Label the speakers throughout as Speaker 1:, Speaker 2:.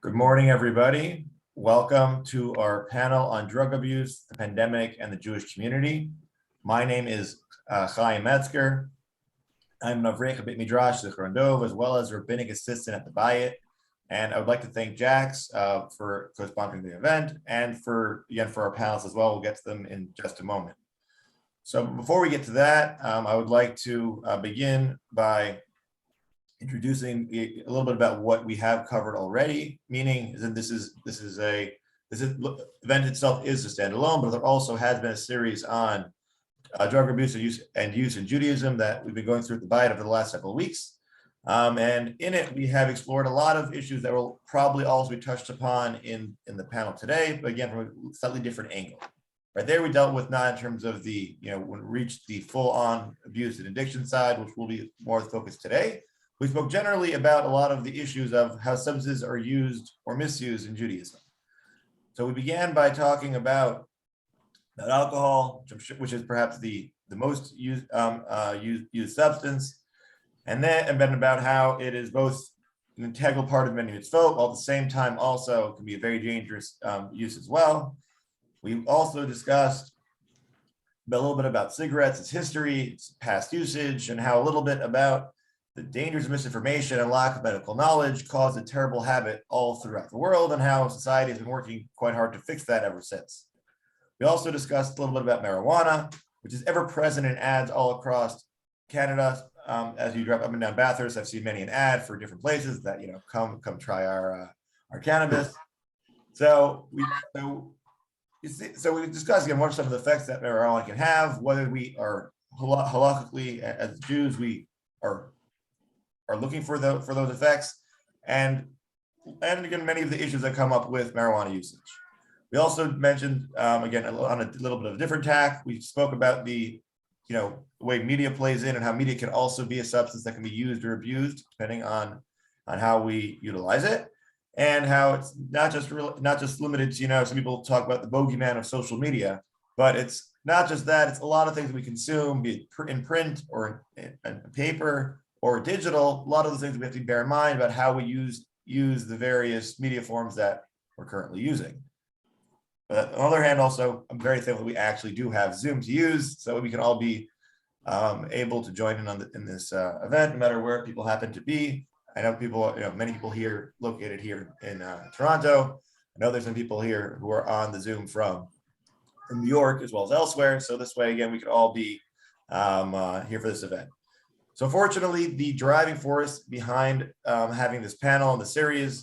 Speaker 1: Good morning, everybody. Welcome to our panel on drug abuse, the pandemic, and the Jewish community. My name is Chaim Metzger. I'm an Avrech Beit Midrash Zichron Dov, as well as rabbinic assistant at the Bayit. And I would like to thank Jax for co-sponsoring the event and for our panelists as well. We'll get to them in just a moment. So before we get to that, I would like to begin by introducing a little bit about what we have covered already, meaning that this event itself is a standalone, but there also has been a series on drug abuse and use in Judaism that we've been going through at the Bayit over the last several weeks. And in it, we have explored a lot of issues that will probably also be touched upon in the panel today, but again, from a slightly different angle. Right there, we dealt with not in terms of the, when we reached the full-on abuse and addiction side, which will be more the focus today. We spoke generally about a lot of the issues of how substances are used or misused in Judaism. So we began by talking about alcohol, which is perhaps the most used substance, and then about how it is both an integral part of many mitzvot, while at the same time also can be a very dangerous use as well. We also discussed a little bit about cigarettes, its history, its past usage, and how a little bit about the dangers of misinformation and lack of medical knowledge caused a terrible habit all throughout the world, and how society has been working quite hard to fix that ever since. We also discussed a little bit about marijuana, which is ever present in ads all across Canada. As you drive up and down Bathurst, I've seen many an ad for different places that, come try our cannabis. So we discussed again what are some of the effects that marijuana can have, whether we are halakhically as Jews we are looking for those effects, and again many of the issues that come up with marijuana usage. We also mentioned again on a little bit of a different tack. We spoke about the way media plays in and how media can also be a substance that can be used or abused depending on how we utilize it, and how it's not just limited to some people talk about the bogeyman of social media, but it's not just that. It's a lot of things that we consume, be it in print or in paper or digital. A lot of the things we have to bear in mind about how we use the various media forms that we're currently using. But on the other hand, also, I'm very thankful we actually do have Zoom to use, so we can all be able to join in this event, no matter where people happen to be. I know people, many people here located here in Toronto. I know there's some people here who are on the Zoom from New York as well as elsewhere. So this way, again, we could all be here for this event. So fortunately, the driving force behind having this panel and the series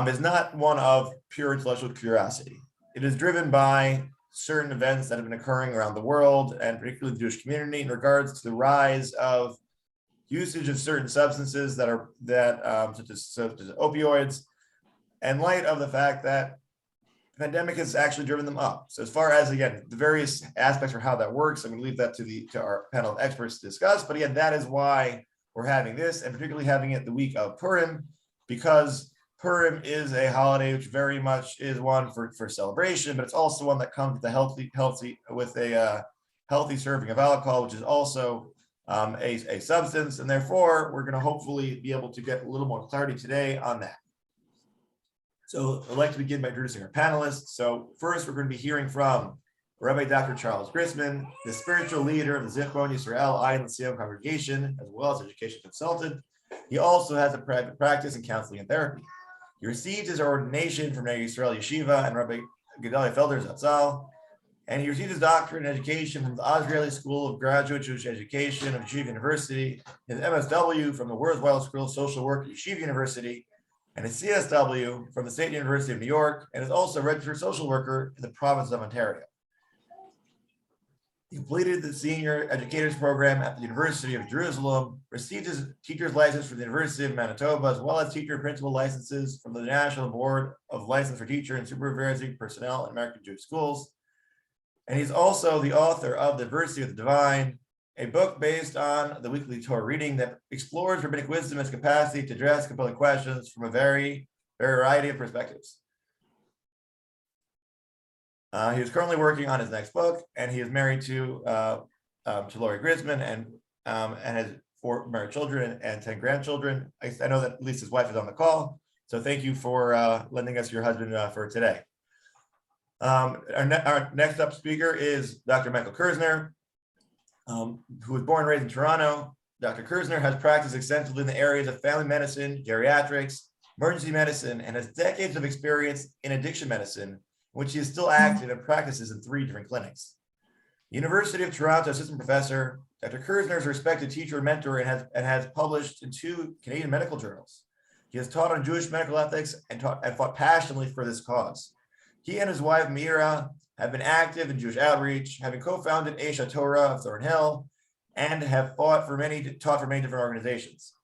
Speaker 1: is not one of pure intellectual curiosity. It is driven by certain events that have been occurring around the world, and particularly the Jewish community, in regards to the rise of usage of certain substances such as opioids, in light of the fact that the pandemic has actually driven them up. So as far as, again, the various aspects for how that works, I'm going to leave that to our panel of experts to discuss. But again, that is why we're having this, and particularly having it the week of Purim, because Purim is a holiday which very much is one for celebration, but it's also one that comes with a healthy serving of alcohol, which is also a substance, and therefore we're going to hopefully be able to get a little more clarity today on that. So I'd like to begin by introducing our panelists. So first, we're going to be hearing from Rabbi Dr. Charles Grysman, the spiritual leader of the Zichron Yisrael Ayin L'Siyam congregation, as well as education consultant. He also has a private practice in counseling and therapy. He received his ordination from Rabbi Yisrael Yeshiva and Rabbi Gedalia Felder Zatzal, and he received his doctorate in education from the Israeli School of Graduate Jewish Education of Yeshiva University, his MSW from the Worthwhile School of Social Work at Yeshiva University, and his CSW from the State University of New York, and is also a registered social worker in the province of Ontario. He completed the senior educators program at the University of Jerusalem, received his teacher's license from the University of Manitoba, as well as teacher and principal licenses from the National Board of License for Teacher and Supervising Personnel in American Jewish Schools. And he's also the author of The Diversity of the Divine, a book based on the weekly Torah reading that explores rabbinic wisdom and its capacity to address compelling questions from a very variety of perspectives. He is currently working on his next book, and he is married to Lori Grysman and has 4 married children and 10 grandchildren. I know that at least his wife is on the call. So thank you for lending us your husband for today. Our next up speaker is Dr. Michael Kurzner, who was born and raised in Toronto. Dr. Kirzner has practiced extensively in the areas of family medicine, geriatrics, emergency medicine, and has decades of experience in addiction medicine, in which he is still active and practices in 3 different clinics. University of Toronto assistant professor, Dr. Kirzner is a respected teacher and mentor and has published in 2 Canadian medical journals. He has taught on Jewish medical ethics and fought passionately for this cause. He and his wife, Meira, have been active in Jewish outreach, having co-founded Aisha Torah of Thornhill, and have taught for many different organizations.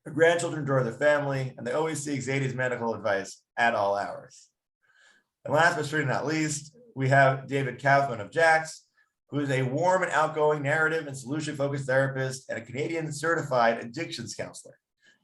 Speaker 1: Their grandchildren draw their family, and they always seek Zadie's medical advice at all hours. And last but certainly not least, we have David Kaufman of JAX, who is a warm and outgoing narrative and solution-focused therapist and a Canadian certified addictions counselor.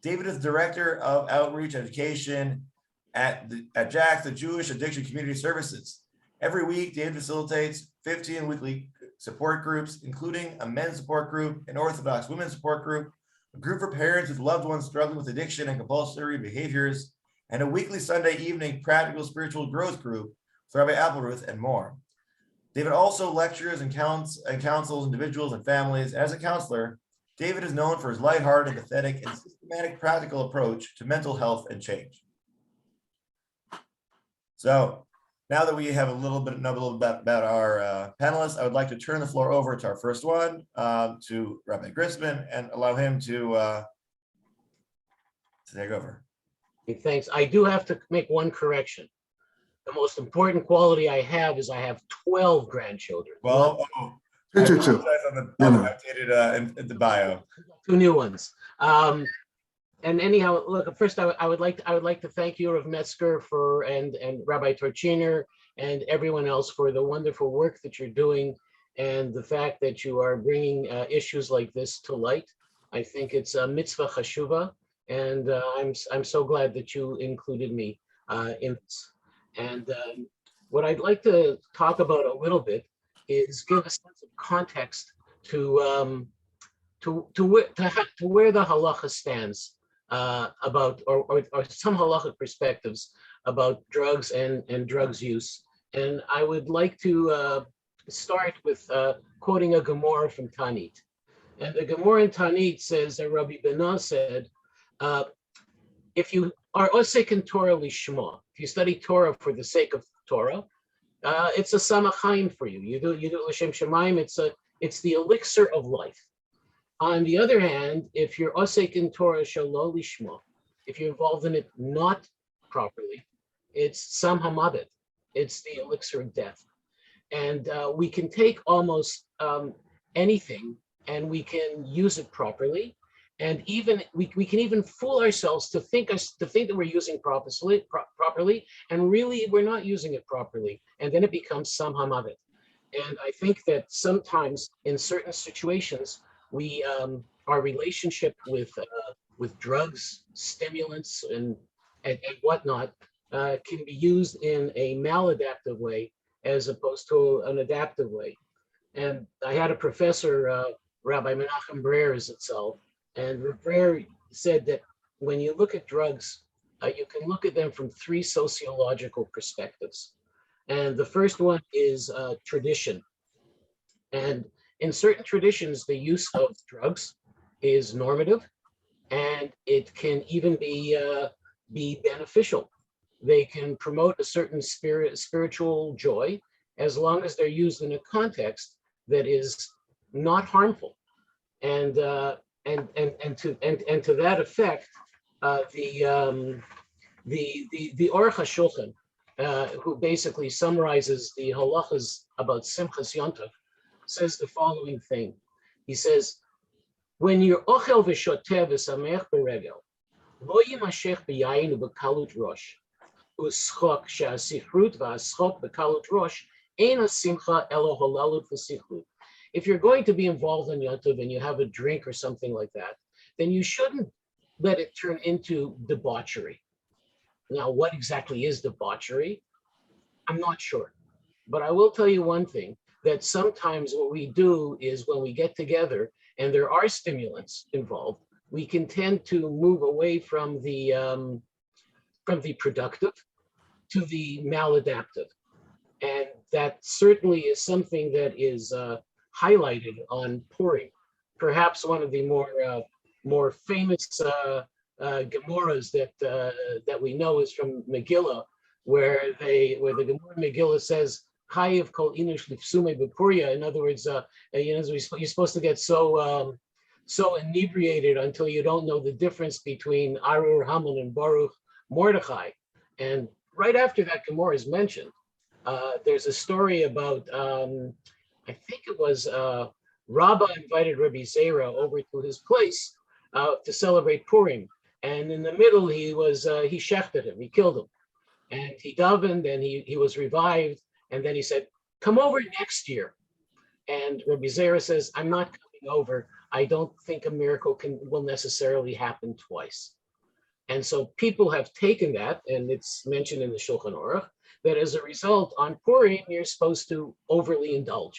Speaker 1: David is Director of Outreach Education at JAX, the Jewish Addiction Community Services. Every week, David facilitates 15 weekly support groups, including a men's support group, an Orthodox women's support group, a group for parents with loved ones struggling with addiction and compulsory behaviors, and a weekly Sunday evening practical spiritual growth group with Rabbi Appleruth and more. David also lectures and counsels individuals and families. As a counselor, David is known for his lighthearted, empathetic, and systematic practical approach to mental health and change. So now that we have know a little bit about our panelists, I would like to turn the floor over to our first one, to Rabbi Grysman, and allow him to take over.
Speaker 2: Thanks. I do have to make one correction. The most important quality I have is I have 12 grandchildren.
Speaker 1: Well, I apologize on the updated in the bio.
Speaker 2: 2 new ones. And anyhow, look, first I would like to thank you, Rav Metzger, and Rabbi Torchiner and everyone else for the wonderful work that you're doing and the fact that you are bringing issues like this to light. I think it's a mitzvah chashuva, and I'm so glad that you included me in this. And what I'd like to talk about a little bit is give a sense of context to where the halacha stands about, or some halachic perspectives about drugs and drugs use. And I would like to start with quoting a Gemara from Tanit. And the Gemara in Tanit says that Rabbi Benah said, if you are osek in Torah lishma, if you study Torah for the sake of Torah, it's a samachayim for you. You do l'shem shemayim. It's the elixir of life. On the other hand, if you're osek in Torah shelo lishma, if you're involved in it not properly, it's sam hamavet. It's the elixir of death. And we can take almost anything and we can use it properly. And even we can even fool ourselves to think that we're using properly, and really we're not using it properly. And then it becomes sam hamavet. And I think that sometimes in certain situations, we our relationship with drugs, stimulants, and whatnot can be used in a maladaptive way as opposed to an adaptive way. And I had a professor, Rabbi Menachem Brer's itself, and Brer said that when you look at drugs, you can look at them from 3 sociological perspectives. And the first one is tradition. And in certain traditions, the use of drugs is normative, and it can even be beneficial. They can promote a certain spiritual joy as long as they're used in a context that is not harmful. And to that effect, the Aruch HaShulchan, who basically summarizes the halachas about Simchas Yontif, says the following thing. He says, when you're ochel v'shoteh v'samech b'regel, lo yimashech b'yayin u'b'kalut rosh, u'schok she'asichrut v'aschok b'kalut rosh, ein ha'simcha elo holalut v'sichrut. If you're going to be involved in Yontif and you have a drink or something like that, then you shouldn't let it turn into debauchery. Now, what exactly is debauchery? I'm not sure. But I will tell you one thing, that sometimes what we do is when we get together and there are stimulants involved, we can tend to move away from the from the productive to the maladaptive. And that certainly is something that is highlighted on Purim. Perhaps one of the more famous Gemaras that we know is from Megillah, where the Gemara Megillah says, "Chayiv kol inush lifsume b'puria." In other words, you're supposed to get so inebriated until you don't know the difference between Arur Haman and Baruch Mordechai. And right after that Gemara is mentioned, there's a story about, I think it was Rabbah invited Rabbi Zera over to his place to celebrate Purim. And in the middle, he shechted him, he killed him. And he davened and he was revived. And then he said, "Come over next year." And Rabbi Zera says, "I'm not coming over. I don't think a miracle will necessarily happen twice." And so people have taken that, and it's mentioned in the Shulchan Aruch, that as a result, on Purim, you're supposed to overly indulge.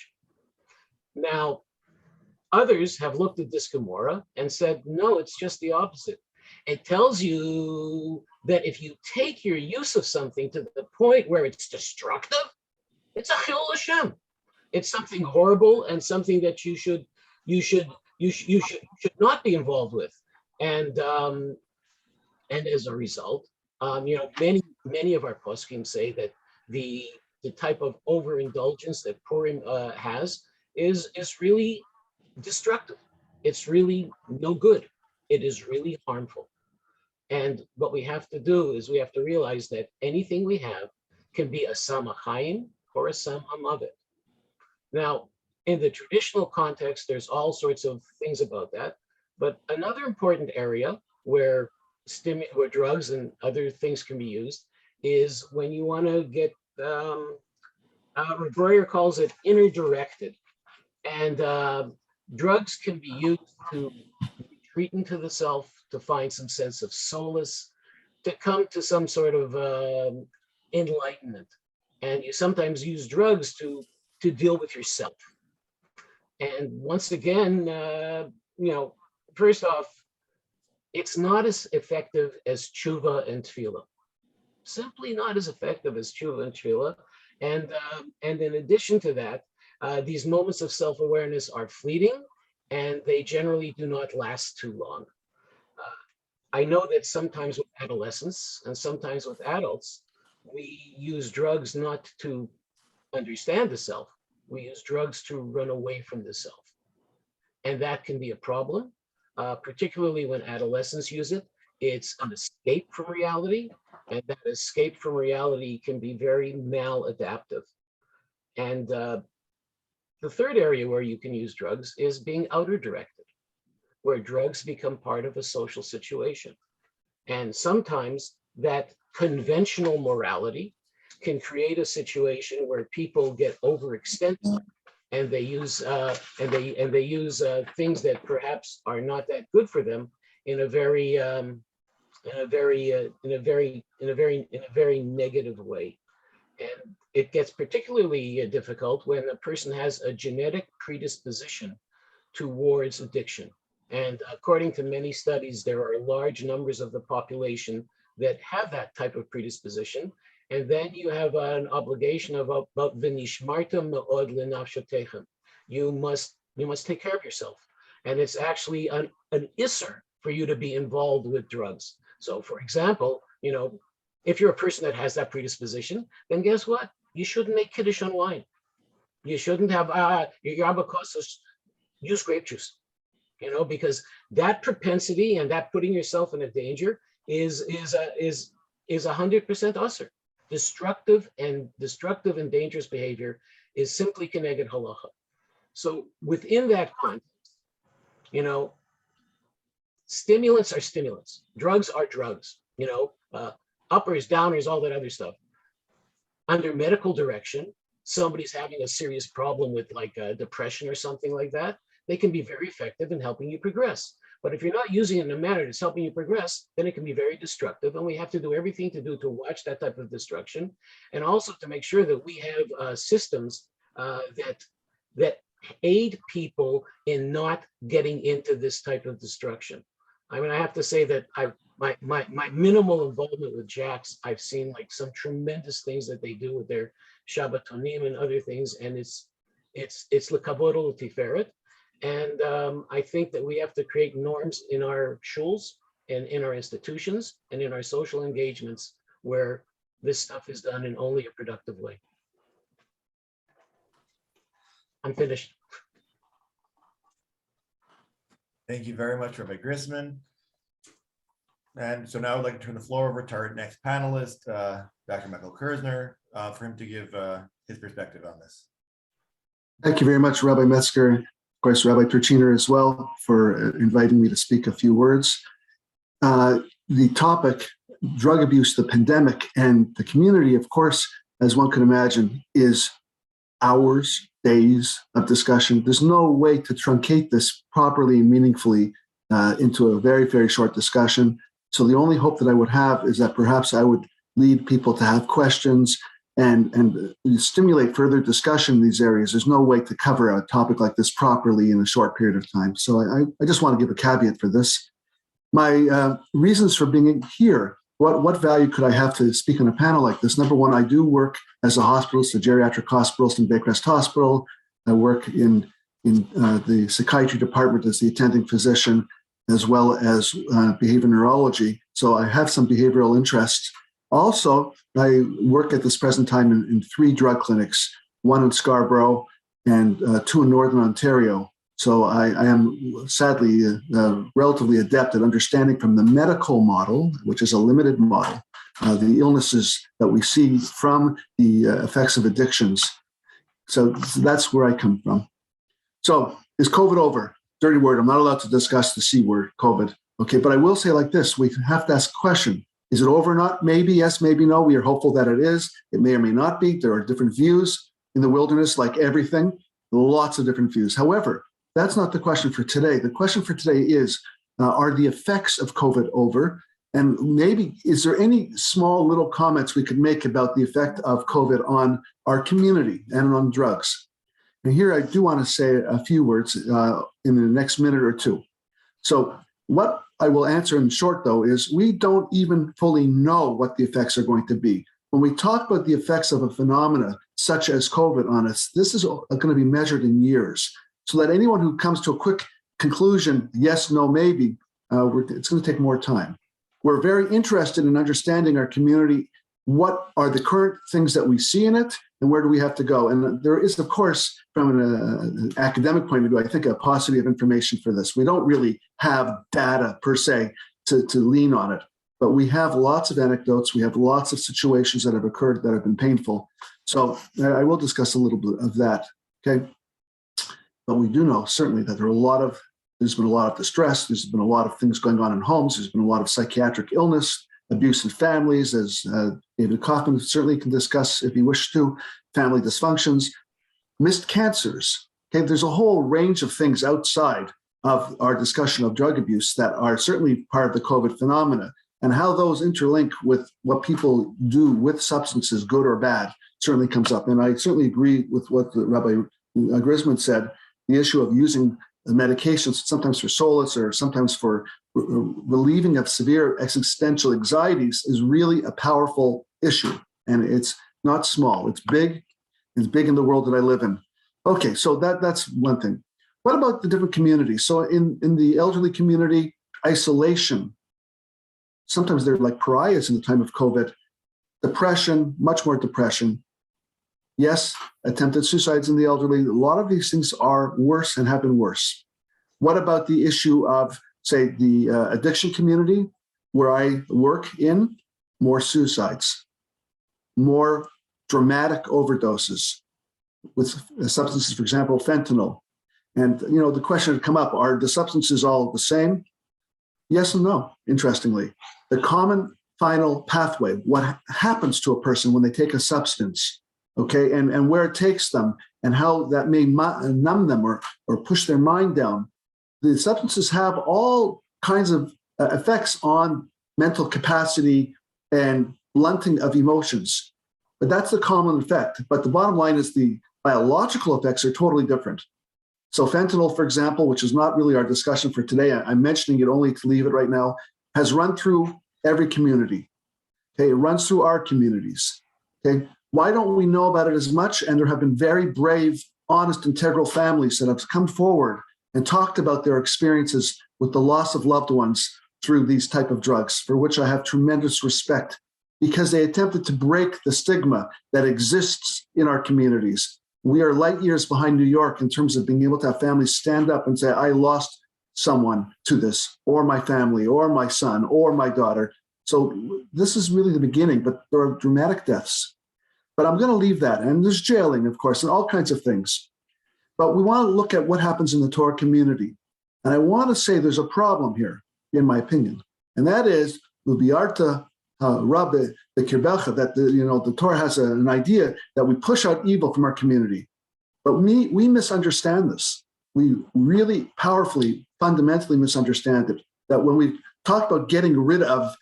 Speaker 2: Now, others have looked at this Gemara and said, no, it's just the opposite. It tells you that if you take your use of something to the point where it's destructive, it's a chilul Hashem. It's something horrible and something that you should not be involved with. And as a result, many of our poskim say that the type of overindulgence that Purim has is really destructive. It's really no good. It is really harmful. And what we have to do is we have to realize that anything we have can be a samachayim or a sam hamavet. Now, in the traditional context, there's all sorts of things about that. But another important area where drugs and other things can be used is when you want to get, Breuer calls it inner-directed. And drugs can be used to retreat into the self, to find some sense of solace, to come to some sort of enlightenment. And you sometimes use drugs to deal with yourself. And once again, first off, it's not as effective as tshuva and tefillah. Simply not as effective as tshuva and tefillah. And in addition to that, these moments of self-awareness are fleeting, and they generally do not last too long. I know that sometimes with adolescents and sometimes with adults, we use drugs not to understand the self. We use drugs to run away from the self. And that can be a problem, particularly when adolescents use it. It's an escape from reality, and that escape from reality can be very maladaptive. And the third area where you can use drugs is being outer directed, where drugs become part of a social situation. And sometimes that conventional morality can create a situation where people get overextended and they use things that perhaps are not that good for them in a very negative way. And it gets particularly difficult when a person has a genetic predisposition towards addiction. And according to many studies, there are large numbers of the population that have that type of predisposition. And then you have an obligation about v'nishmartem me'od lenafshetechem. You must take care of yourself. And it's actually an isser for you to be involved with drugs. So for example, if you're a person that has that predisposition, then guess what? You shouldn't make kiddush on wine. You shouldn't have your abakosos, use grape juice, because that propensity and that putting yourself in a danger is 100% usher. Destructive and dangerous behavior is simply keneged halacha. So within that context, stimulants are stimulants. Drugs are drugs. Uppers, downers, all that other stuff. Under medical direction, somebody's having a serious problem with like depression or something like that, they can be very effective in helping you progress. But if you're not using it in a manner that's helping you progress, then it can be very destructive. And we have to do everything to watch that type of destruction, and also to make sure that we have systems that aid people in not getting into this type of destruction. I mean, I have to say that my minimal involvement with Jacks, I've seen like some tremendous things that they do with their Shabbatonim and other things, and it's lekavod u'tiferet. And I think that we have to create norms in our shuls and in our institutions and in our social engagements where this stuff is done in only a productive way. I'm finished.
Speaker 1: Thank you very much, Rabbi Grysman. And so now I'd like to turn the floor over to our next panelist, Dr. Michael Kurzner, for him to give his perspective on this.
Speaker 3: Thank you very much, Rabbi Metzger, of course, Rabbi Turchiner as well, for inviting me to speak a few words. The topic, drug abuse, the pandemic, and the community, of course, as one can imagine, is hours, days of discussion. There's no way to truncate this properly and meaningfully into a very, very short discussion. So the only hope that I would have is that perhaps I would lead people to have questions and stimulate further discussion in these areas. There's no way to cover a topic like this properly in a short period of time. So I just want to give a caveat for this. My reasons for being here, what value could I have to speak on a panel like this? Number one, I do work as a hospitalist, a geriatric hospitalist in Baycrest Hospital. I work in the psychiatry department as the attending physician, as well as behavioral neurology. So I have some behavioral interests. Also, I work at this present time in 3 drug clinics, 1 in Scarborough and 2 in Northern Ontario. So I am sadly relatively adept at understanding from the medical model, which is a limited model, the illnesses that we see from the effects of addictions. So that's where I come from. So is COVID over? Dirty word. I'm not allowed to discuss the C word, COVID. Okay, but I will say like this, we have to ask a question. Is it over or not? Maybe yes, maybe no. We are hopeful that it is. It may or may not be. There are different views in the wilderness, like everything, lots of different views. However, that's not the question for today. The question for today is, are the effects of COVID over? And maybe, is there any small little comments we could make about the effect of COVID on our community and on drugs? And here I do want to say a few words in the next minute or two. So what I will answer in short, though, is we don't even fully know what the effects are going to be. When we talk about the effects of a phenomena such as COVID on us, this is going to be measured in years. So that anyone who comes to a quick conclusion, yes, no, maybe, it's going to take more time. We're very interested in understanding our community. What are the current things that we see in it, and where do we have to go? And there is, of course, from an academic point of view, I think a paucity of information for this. We don't really have data per se to lean on it, but we have lots of anecdotes. We have lots of situations that have occurred that have been painful. So I will discuss a little bit of that, okay? But we do know certainly that there's been a lot of distress. There's been a lot of things going on in homes. There's been a lot of psychiatric illness, abuse in families, as David Kaufman certainly can discuss if he wishes to, family dysfunctions, missed cancers. Okay, there's a whole range of things outside of our discussion of drug abuse that are certainly part of the COVID phenomena, and how those interlink with what people do with substances, good or bad, certainly comes up. And I certainly agree with what Rabbi Grysman said. The issue of using the medications, sometimes for solace or sometimes for relieving of severe existential anxieties, is really a powerful issue. And it's not small. It's big. It's big in the world that I live in. Okay, so that's one thing. What about the different communities? So in the elderly community, isolation. Sometimes they're like pariahs in the time of COVID. Depression, much more depression. Yes, attempted suicides in the elderly. A lot of these things are worse and have been worse. What about the issue of, say, the addiction community where I work in? More suicides, more dramatic overdoses with substances, for example, fentanyl. And, the question had come up, are the substances all the same? Yes and no, interestingly. The common final pathway, what happens to a person when they take a substance, okay, and where it takes them and how that may numb them or push their mind down. The substances have all kinds of effects on mental capacity and blunting of emotions. But that's the common effect. But the bottom line is the biological effects are totally different. So fentanyl, for example, which is not really our discussion for today, I'm mentioning it only to leave it right now. has run through every community. Okay, it runs through our communities. Okay, why don't we know about it as much? And there have been very brave, honest, integral families that have come forward and talked about their experiences with the loss of loved ones through these type of drugs, for which I have tremendous respect, because they attempted to break the stigma that exists in our communities. We are light years behind New York in terms of being able to have families stand up and say, I lost someone to this, or my family, or my son, or my daughter. So this is really the beginning, but there are dramatic deaths. But I'm going to leave that. And there's jailing, of course, and all kinds of things. But we want to look at what happens in the Torah community. And I want to say there's a problem here, in my opinion. And that is, Ubiarta Rabbi Kirbelcha, that the Torah has an idea that we push out evil from our community. But we misunderstand this. We really powerfully, fundamentally misunderstand it. That when we talk about getting rid of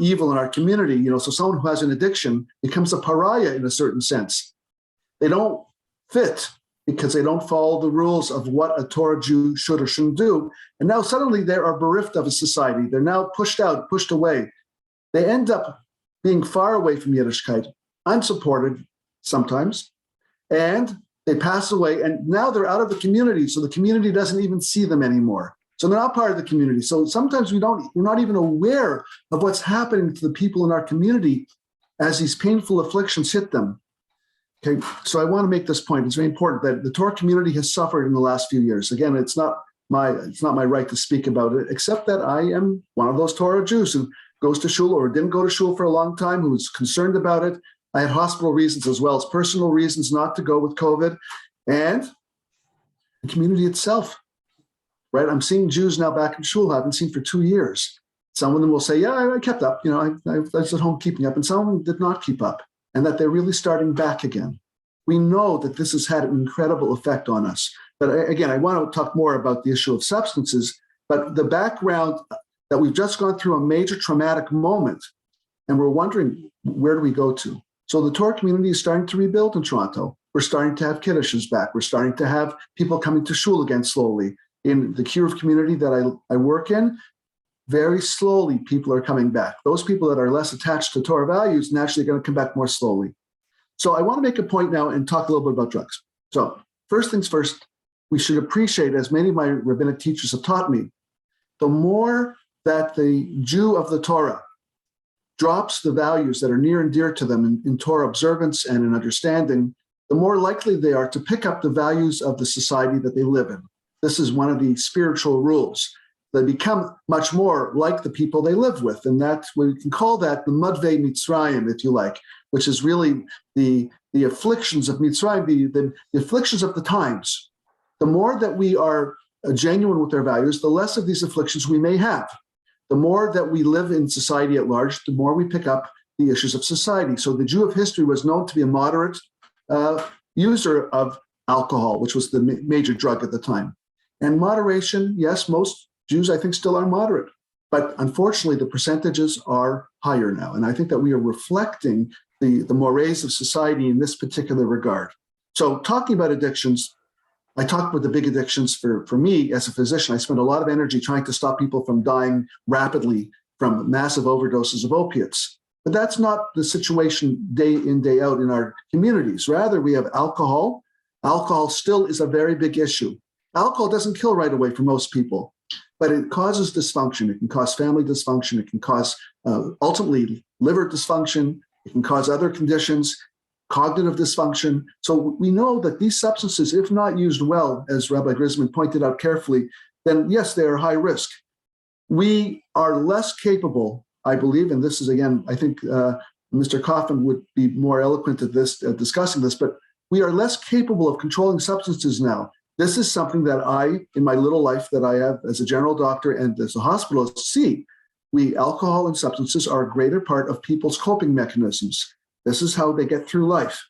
Speaker 3: evil in our community, so someone who has an addiction becomes a pariah in a certain sense. They don't fit because they don't follow the rules of what a Torah Jew should or shouldn't do. And now suddenly they are bereft of a society. They're now pushed out, pushed away. They end up being far away from Yiddishkeit, unsupported sometimes, and they pass away, and now they're out of the community, so the community doesn't even see them anymore. So they're not part of the community. So sometimes we're not even aware of what's happening to the people in our community as these painful afflictions hit them. Okay, so I want to make this point. It's very important that the Torah community has suffered in the last few years. Again, it's not my right to speak about it, except that I am one of those Torah Jews who goes to shul or didn't go to shul for a long time, who was concerned about it. I had hospital reasons as well as personal reasons not to go with COVID, and the community itself. Right, I'm seeing Jews now back in shul I haven't seen for 2 years. Some of them will say, "Yeah, I kept up. I was at home keeping up," and some of them did not keep up, and that they're really starting back again. We know that this has had an incredible effect on us. But again, I want to talk more about the issue of substances. But the background that we've just gone through a major traumatic moment, and we're wondering, where do we go to? So the Torah community is starting to rebuild in Toronto. We're starting to have kiddushes back. We're starting to have people coming to shul again slowly. In the Kiruv community that I work in, very slowly people are coming back. Those people that are less attached to Torah values naturally are going to come back more slowly. So I want to make a point now and talk a little bit about drugs. So first things first, we should appreciate, as many of my rabbinic teachers have taught me, the more that the Jew of the Torah drops the values that are near and dear to them in Torah observance and in understanding, the more likely they are to pick up the values of the society that they live in. This is one of the spiritual rules. They become much more like the people they live with. And that's, we can call that the Mudvei Mitzrayim, if you like, which is really the afflictions of Mitzrayim, the afflictions of the times. The more that we are genuine with our values, the less of these afflictions we may have. The more that we live in society at large, the more we pick up the issues of society. So the Jew of history was known to be a moderate user of alcohol, which was the major drug at the time. And moderation, yes, most Jews, I think, still are moderate. But unfortunately, the percentages are higher now. And I think that we are reflecting the mores of society in this particular regard. So talking about addictions, I talked about the big addictions for me as a physician. I spend a lot of energy trying to stop people from dying rapidly from massive overdoses of opiates. But that's not the situation day in, day out in our communities. Rather, we have alcohol. Alcohol still is a very big issue. Alcohol doesn't kill right away for most people, but it causes dysfunction. It can cause family dysfunction. It can cause, ultimately, liver dysfunction. It can cause other conditions, cognitive dysfunction. So we know that these substances, if not used well, as Rabbi Grysman pointed out carefully, then yes, they are high risk. We are less capable, I believe, and this is, again, I think Mr. Kaufman would be more eloquent at this, discussing this, but we are less capable of controlling substances now. This is something that I, in my little life that I have as a general doctor and as a hospitalist, see. Alcohol and substances are a greater part of people's coping mechanisms. This is how they get through life.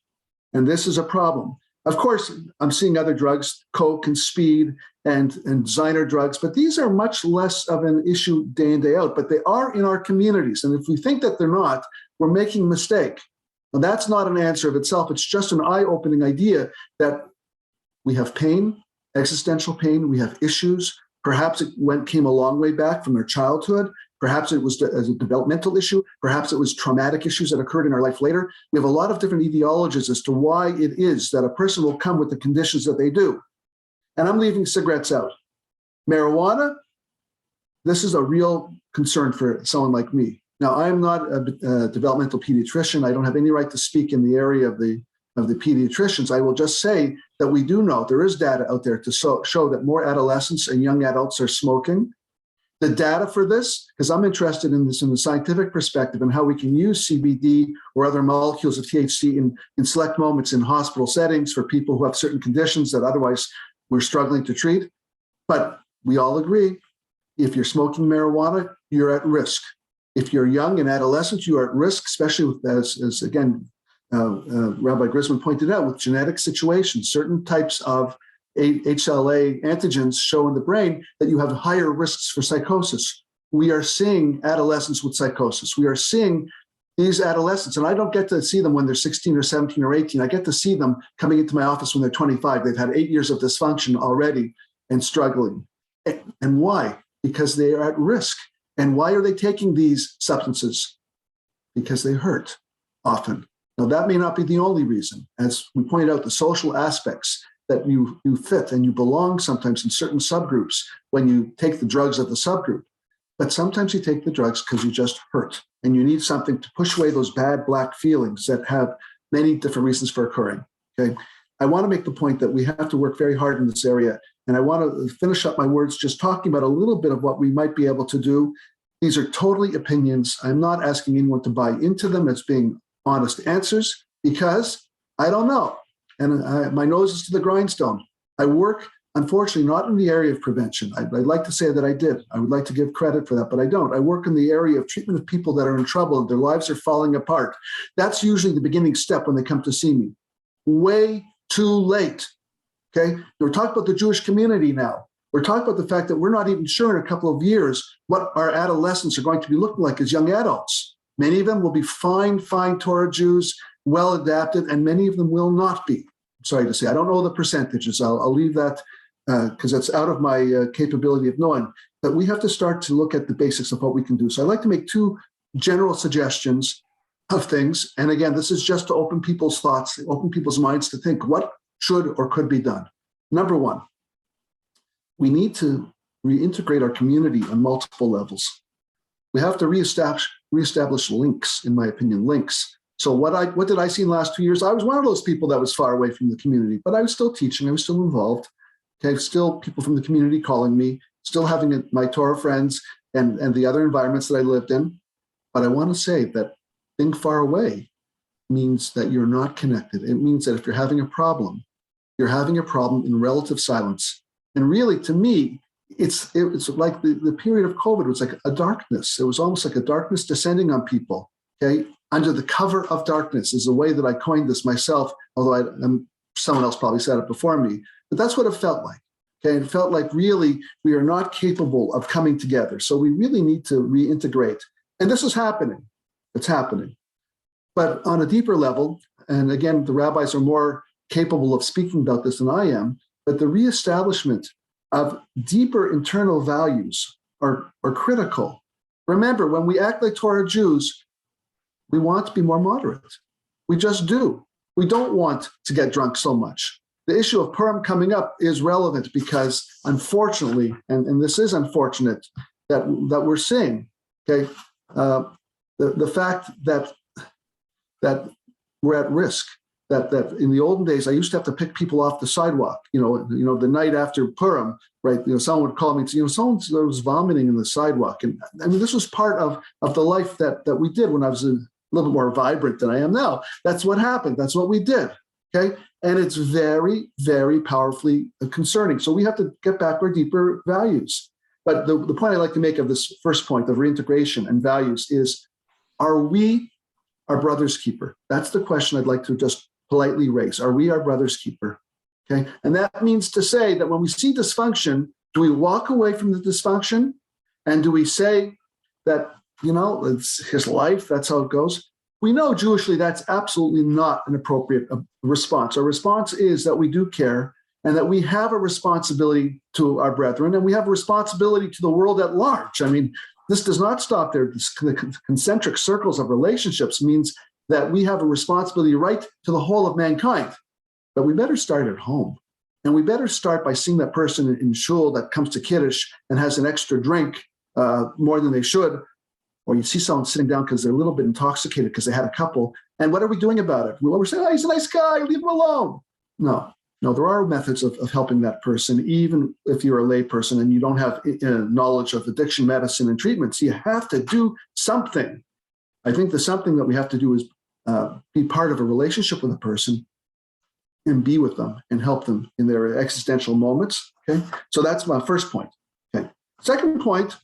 Speaker 3: And this is a problem. Of course, I'm seeing other drugs, coke and speed and designer drugs, but these are much less of an issue day in, day out, but they are in our communities. And if we think that they're not, we're making a mistake. Now, that's not an answer of itself. It's just an eye-opening idea that we have pain, existential pain, we have issues. Perhaps it came a long way back from their childhood. Perhaps it was as a developmental issue. Perhaps it was traumatic issues that occurred in our life later. We have a lot of different etiologies as to why it is that a person will come with the conditions that they do. And I'm leaving cigarettes out. Marijuana, this is a real concern for someone like me. Now, I am not a developmental pediatrician. I don't have any right to speak in the area of the pediatricians. I will just say that we do know there is data out there to show that more adolescents and young adults are smoking. The data for this, because I'm interested in this in the scientific perspective and how we can use CBD or other molecules of THC in select moments in hospital settings for people who have certain conditions that otherwise we're struggling to treat. But we all agree, if you're smoking marijuana, you're at risk. If you're young and adolescent, you are at risk, especially with, as again, Rabbi Grysman pointed out, with genetic situations, certain types of HLA antigens show in the brain that you have higher risks for psychosis. We are seeing adolescents with psychosis. We are seeing these adolescents, and I don't get to see them when they're 16 or 17 or 18. I get to see them coming into my office when they're 25. They've had 8 years of dysfunction already and struggling. And why? Because they are at risk. And why are they taking these substances? Because they hurt often. Now, that may not be the only reason. As we pointed out, the social aspects that you fit and you belong sometimes in certain subgroups when you take the drugs of the subgroup. But sometimes you take the drugs because you just hurt and you need something to push away those bad black feelings that have many different reasons for occurring. Okay, I want to make the point that we have to work very hard in this area. And I want to finish up my words just talking about a little bit of what we might be able to do. These are totally opinions. I'm not asking anyone to buy into them as being honest answers because I don't know. And my nose is to the grindstone. I work, unfortunately, not in the area of prevention. I'd like to say that I did. I would like to give credit for that, but I don't. I work in the area of treatment of people that are in trouble and their lives are falling apart. That's usually the beginning step when they come to see me. Way too late. Okay, we're talking about the Jewish community now. We're talking about the fact that we're not even sure in a couple of years what our adolescents are going to be looking like as young adults. Many of them will be fine Torah Jews, well adapted, and many of them will not be. I'm sorry to say, I don't know the percentages. I'll leave that because that's out of my capability of knowing. But we have to start to look at the basics of what we can do. So I'd like to make two general suggestions of things. And again, this is just to open people's thoughts, open people's minds to think what should or could be done. Number one, we need to reintegrate our community on multiple levels. We have to reestablish links, in my opinion, links. So what did I see in the last 2 years? I was one of those people that was far away from the community, but I was still teaching. I was still involved. Okay, still people from the community calling me, still having my Torah friends and the other environments that I lived in. But I want to say that being far away means that you're not connected. It means that if you're having a problem in relative silence. And really, to me, it's like the period of COVID was like a darkness. It was almost like a darkness descending on people, okay? Under the cover of darkness is the way that I coined this myself, although someone else probably said it before me. But that's what it felt like, okay? It felt like really we are not capable of coming together. So we really need to reintegrate. And this is happening. It's happening. But on a deeper level, and again, the rabbis are more capable of speaking about this than I am, but the reestablishment of deeper internal values are critical. Remember, when we act like Torah Jews, we want to be more moderate. We just do. We don't want to get drunk so much. The issue of Purim coming up is relevant because, unfortunately, and this is unfortunate, that we're seeing, okay, the fact that we're at risk. That in the olden days, I used to have to pick people off the sidewalk. You know, the night after Purim, right? You know, someone would call me and say, someone was vomiting in the sidewalk, and I mean, this was part of the life that we did when I was a little bit more vibrant than I am now. That's what happened. That's what we did. Okay, and it's very, very powerfully concerning. So we have to get back our deeper values. But the point I'd like to make of this first point of reintegration and values is: are we our brother's keeper? That's the question I'd like to just politely raise. Are we our brother's keeper? Okay. And that means to say that when we see dysfunction, do we walk away from the dysfunction? And do we say that, it's his life, that's how it goes? We know Jewishly that's absolutely not an appropriate response. Our response is that we do care and that we have a responsibility to our brethren and we have a responsibility to the world at large. I mean, This does not stop there. The concentric circles of relationships means that we have a responsibility right to the whole of mankind. But we better start at home. And we better start by seeing that person in shul that comes to Kiddush and has an extra drink more than they should. Or you see someone sitting down because they're a little bit intoxicated because they had a couple. And what are we doing about it? We're saying, oh, he's a nice guy, leave him alone. No, there are methods of helping that person, even if you're a lay person and you don't have knowledge of addiction medicine and treatments. You have to do something. I think the something that we have to do is be part of a relationship with a person and be with them and help them in their existential moments. Okay, so that's my first point. Okay, second point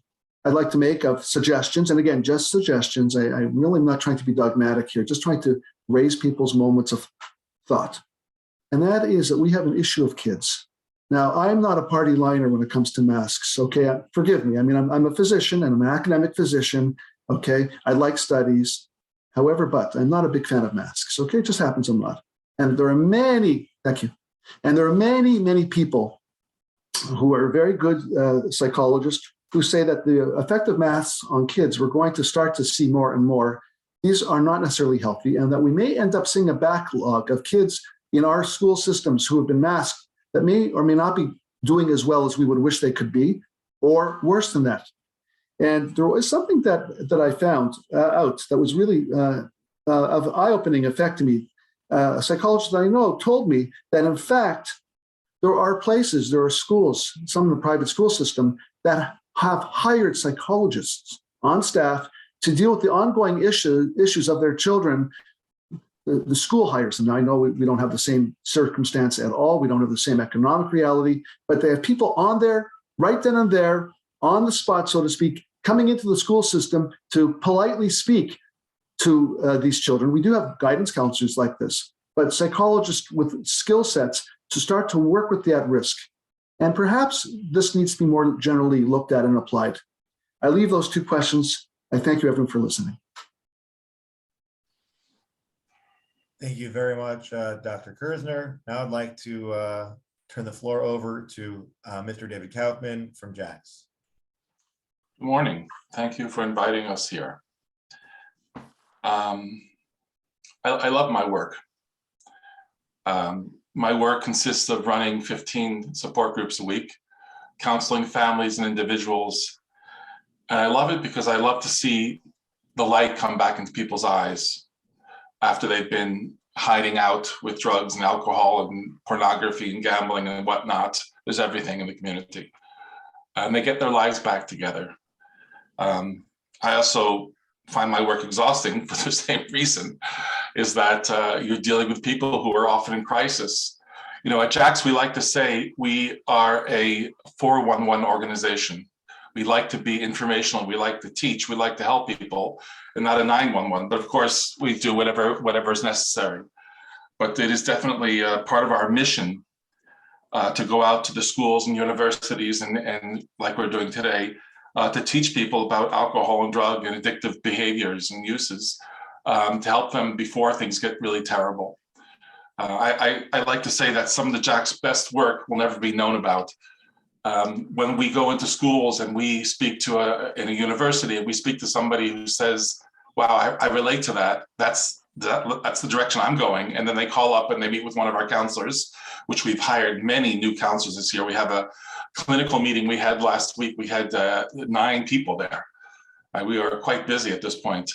Speaker 3: I'd like to make of suggestions, and again, just suggestions. I really am not trying to be dogmatic here, just trying to raise people's moments of thought. And that is that we have an issue of kids. Now, I'm not a party liner when it comes to masks. Okay, forgive me. I mean, I'm a physician and I'm an academic physician. Okay, I like studies. However, but I'm not a big fan of masks. Okay, it just happens I'm not. And there are many, thank you. And there are many, many people who are very good psychologists who say that the effect of masks on kids, we're going to start to see more and more. These are not necessarily healthy, and that we may end up seeing a backlog of kids in our school systems who have been masked that may or may not be doing as well as we would wish they could be, or worse than that. And there was something that I found out that was really of eye-opening effect to me. A psychologist that I know told me that, in fact, there are places, there are schools, some in the private school system, that have hired psychologists on staff to deal with the ongoing issues of their children. The school hires them. Now, I know we don't have the same circumstance at all. We don't have the same economic reality, but they have people on there, right then and there, on the spot, so to speak, coming into the school system to politely speak to these children. We do have guidance counselors like this, but psychologists with skill sets to start to work with the at-risk. And perhaps this needs to be more generally looked at and applied. I leave those two questions. I thank you, everyone, for listening.
Speaker 1: Thank you very much, Dr. Kirzner. Now I'd like to turn the floor over to Mr. David Kaufman from JAX.
Speaker 4: Good morning. Thank you for inviting us here. I love my work. My work consists of running 15 support groups a week, counseling families and individuals. And I love it because I love to see the light come back into people's eyes after they've been hiding out with drugs and alcohol and pornography and gambling and whatnot. There's everything in the community. And they get their lives back together. I also find my work exhausting for the same reason, is that you're dealing with people who are often in crisis. You know, at JAX, we like to say we are a 411 organization. We like to be informational, we like to teach, we like to help people, and not a 911. But of course, we do whatever is necessary. But it is definitely part of our mission to go out to the schools and universities and like we're doing today, to teach people about alcohol and drug and addictive behaviors and uses, to help them before things get really terrible. I like to say that some of the JAC's best work will never be known about. When we go into schools and we speak to in a university and we speak to somebody who says, wow, I relate to that, that's the direction I'm going. And then they call up and they meet with one of our counselors, which we've hired many new counselors this year. We have a clinical meeting we had last week. We had 9 people there. We are quite busy at this point.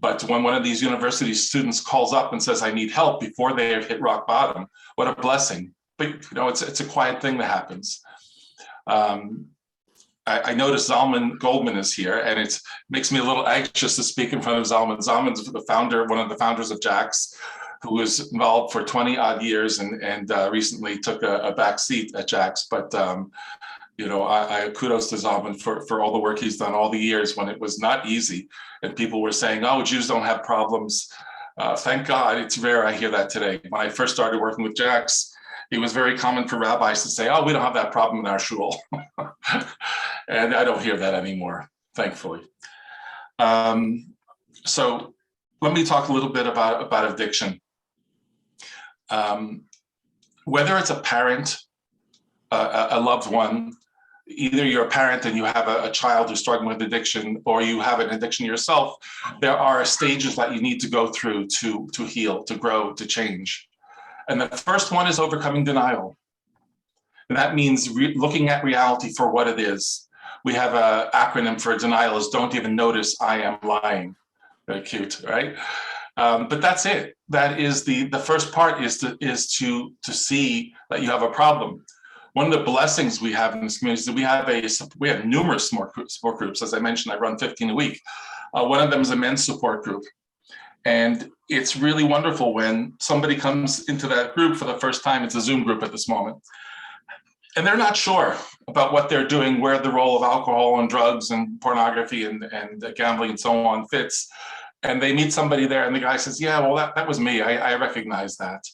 Speaker 4: But when one of these university students calls up and says, I need help before they have hit rock bottom, what a blessing. But you know, it's a quiet thing that happens. I noticed Zalman Goldman is here, and it makes me a little anxious to speak in front of Zalman. Zalman's the founder, one of the founders of JAX, who was involved for 20 odd years and recently took a back seat at JAX. But you know, I kudos to Zalman for all the work he's done all the years when it was not easy, and people were saying, "Oh, Jews don't have problems." Thank God, it's rare I hear that today. When I first started working with JAX, it was very common for rabbis to say, "Oh, we don't have that problem in our shul," and I don't hear that anymore, thankfully. So let me talk a little bit about addiction. Whether it's a parent, a loved one, either you're a parent and you have a child who's struggling with addiction, or you have an addiction yourself, there are stages that you need to go through to heal, to grow, to change. And the first one is overcoming denial. And that means looking at reality for what it is. We have an acronym for denial is don't even notice I am lying. Very cute, right? But that's it. That is the first part is to see that you have a problem. One of the blessings we have in this community is that we have numerous support groups. As I mentioned, I run 15 a week. One of them is a men's support group. And it's really wonderful when somebody comes into that group for the first time. It's a Zoom group at this moment. And they're not sure about what they're doing, where the role of alcohol and drugs and pornography and gambling and so on fits. And they meet somebody there and the guy says, yeah, well, that was me. I recognize that.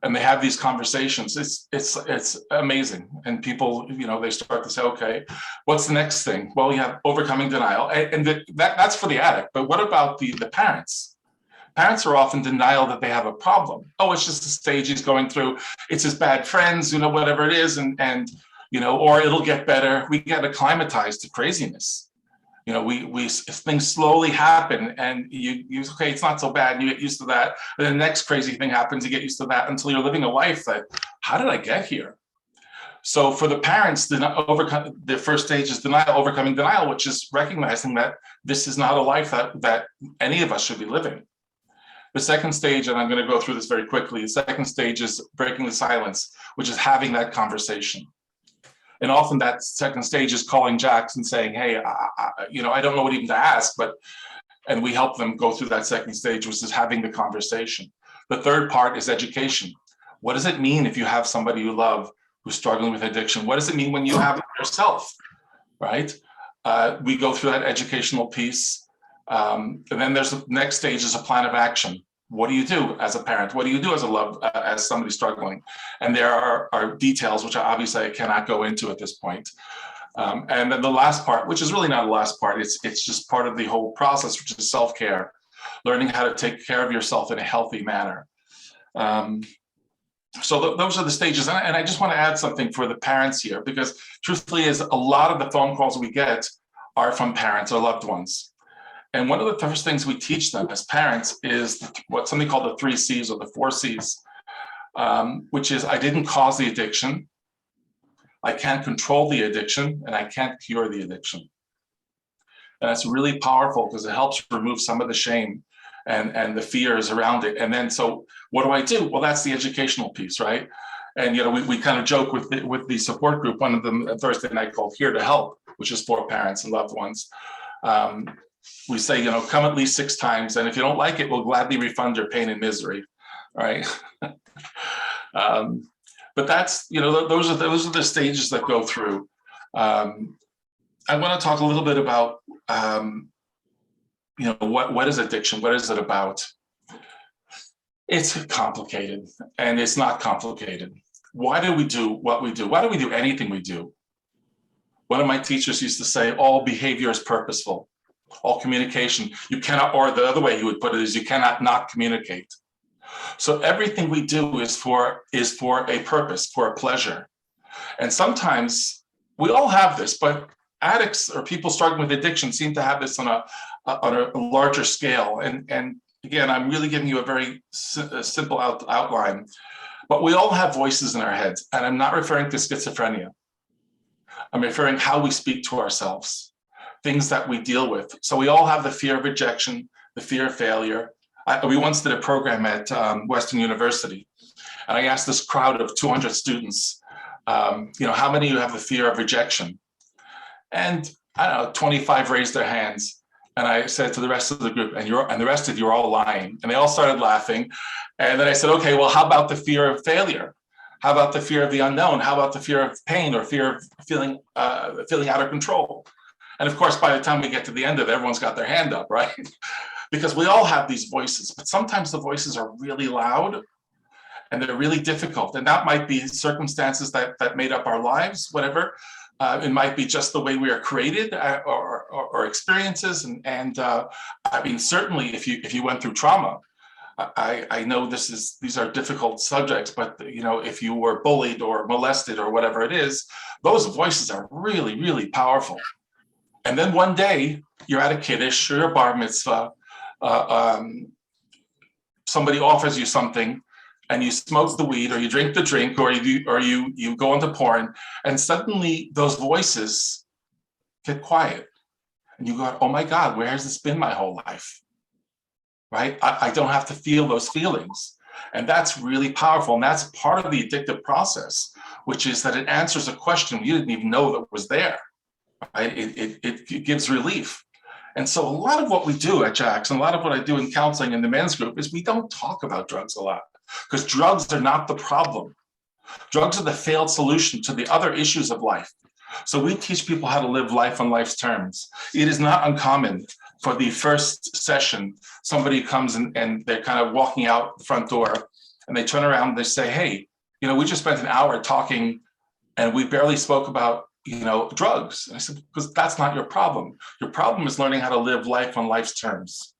Speaker 4: And they have these conversations. It's amazing. And people, they start to say, okay, what's the next thing? Well, you have overcoming denial. And that's for the addict. But what about the parents? Parents are often in denial that they have a problem. Oh, it's just a stage he's going through. It's his bad friends, whatever it is. And or it'll get better. We get acclimatized to craziness. Things slowly happen and you okay, it's not so bad. And you get used to that. And then the next crazy thing happens, you get used to that until you're living a life that, how did I get here? So for the parents, the first stage is denial, overcoming denial, which is recognizing that this is not a life that any of us should be living. The second stage, and I'm going to go through this very quickly, the second stage is breaking the silence, which is having that conversation. And often that second stage is calling Jacks and saying, hey, I don't know what even to ask, and we help them go through that second stage, which is having the conversation. The third part is education. What does it mean if you have somebody you love who's struggling with addiction? What does it mean when you have it yourself, right? We go through that educational piece. And then there's the next stage is a plan of action. What do you do as a parent? What do you do as somebody struggling? And there are details, which obviously I cannot go into at this point. And then the last part, which is really not the last part, it's just part of the whole process, which is self-care, learning how to take care of yourself in a healthy manner. So those are the stages. And I just want to add something for the parents here, because truthfully is a lot of the phone calls we get are from parents or loved ones. And one of the first things we teach them as parents is something called the 3 C's or the 4 C's, which is I didn't cause the addiction, I can't control the addiction, and I can't cure the addiction. And that's really powerful because it helps remove some of the shame and the fears around it. And then, so what do? Well, that's the educational piece, right? And we kind of joke with the support group. One of them Thursday night called Here to Help, which is for parents and loved ones. We say, come at least 6 times, and if you don't like it, we'll gladly refund your pain and misery, right? But that's, those are the stages that go through. I want to talk a little bit about, what is addiction? What is it about? It's complicated, and it's not complicated. Why do we do what we do? Why do we do anything we do? One of my teachers used to say, all behavior is purposeful. All communication, you cannot, or the other way he would put it is you cannot not communicate. So everything we do is for a purpose, for a pleasure. And sometimes we all have this, but addicts or people struggling with addiction seem to have this on a larger scale. And again, I'm really giving you a very simple outline, but we all have voices in our heads. And I'm not referring to schizophrenia. I'm referring how we speak to ourselves, things that we deal with. So we all have the fear of rejection, the fear of failure. We once did a program at Western University, and I asked this crowd of 200 students, how many of you have the fear of rejection? And I don't know, 25 raised their hands. And I said to the rest of the group, and the rest of you are all lying. And they all started laughing. And then I said, okay, well, how about the fear of failure? How about the fear of the unknown? How about the fear of pain or fear of feeling out of control? And of course, by the time we get to the end of it, everyone's got their hand up, right? Because we all have these voices, but sometimes the voices are really loud and they're really difficult. And that might be circumstances that made up our lives, whatever. It might be just the way we are created or experiences. And I mean, certainly if you went through trauma, I know these are difficult subjects, but if you were bullied or molested or whatever it is, those voices are really, really powerful. And then one day you're at a kiddush or a bar mitzvah, somebody offers you something, and you smoke the weed, or you drink the drink, or you go into porn, and suddenly those voices get quiet, and you go, "Oh my God, where has this been my whole life?" Right? I don't have to feel those feelings. And that's really powerful. And that's part of the addictive process, which is that it answers a question you didn't even know that was there. Right? It gives relief. And so a lot of what we do at Jackson, a lot of what I do in counseling in the men's group is we don't talk about drugs a lot, because drugs are not the problem. Drugs are the failed solution to the other issues of life. So we teach people how to live life on life's terms. It is not uncommon for the first session, somebody comes and they're kind of walking out the front door, and they turn around and they say, "Hey, we just spent an hour talking and we barely spoke about, drugs." And I said, "Because that's not your problem. Your problem is learning how to live life on life's terms,"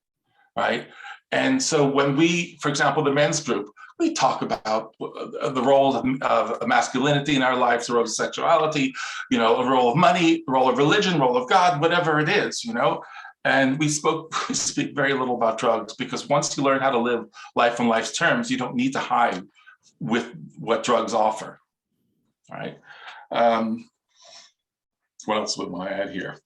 Speaker 4: right? And so when we, for example, the men's group, we talk about the role of masculinity in our lives, the role of sexuality, the role of money, the role of religion, role of God, whatever it is, And we speak very little about drugs, because once you learn how to live life on life's terms, you don't need to hide with what drugs offer. All right. What else would I add here?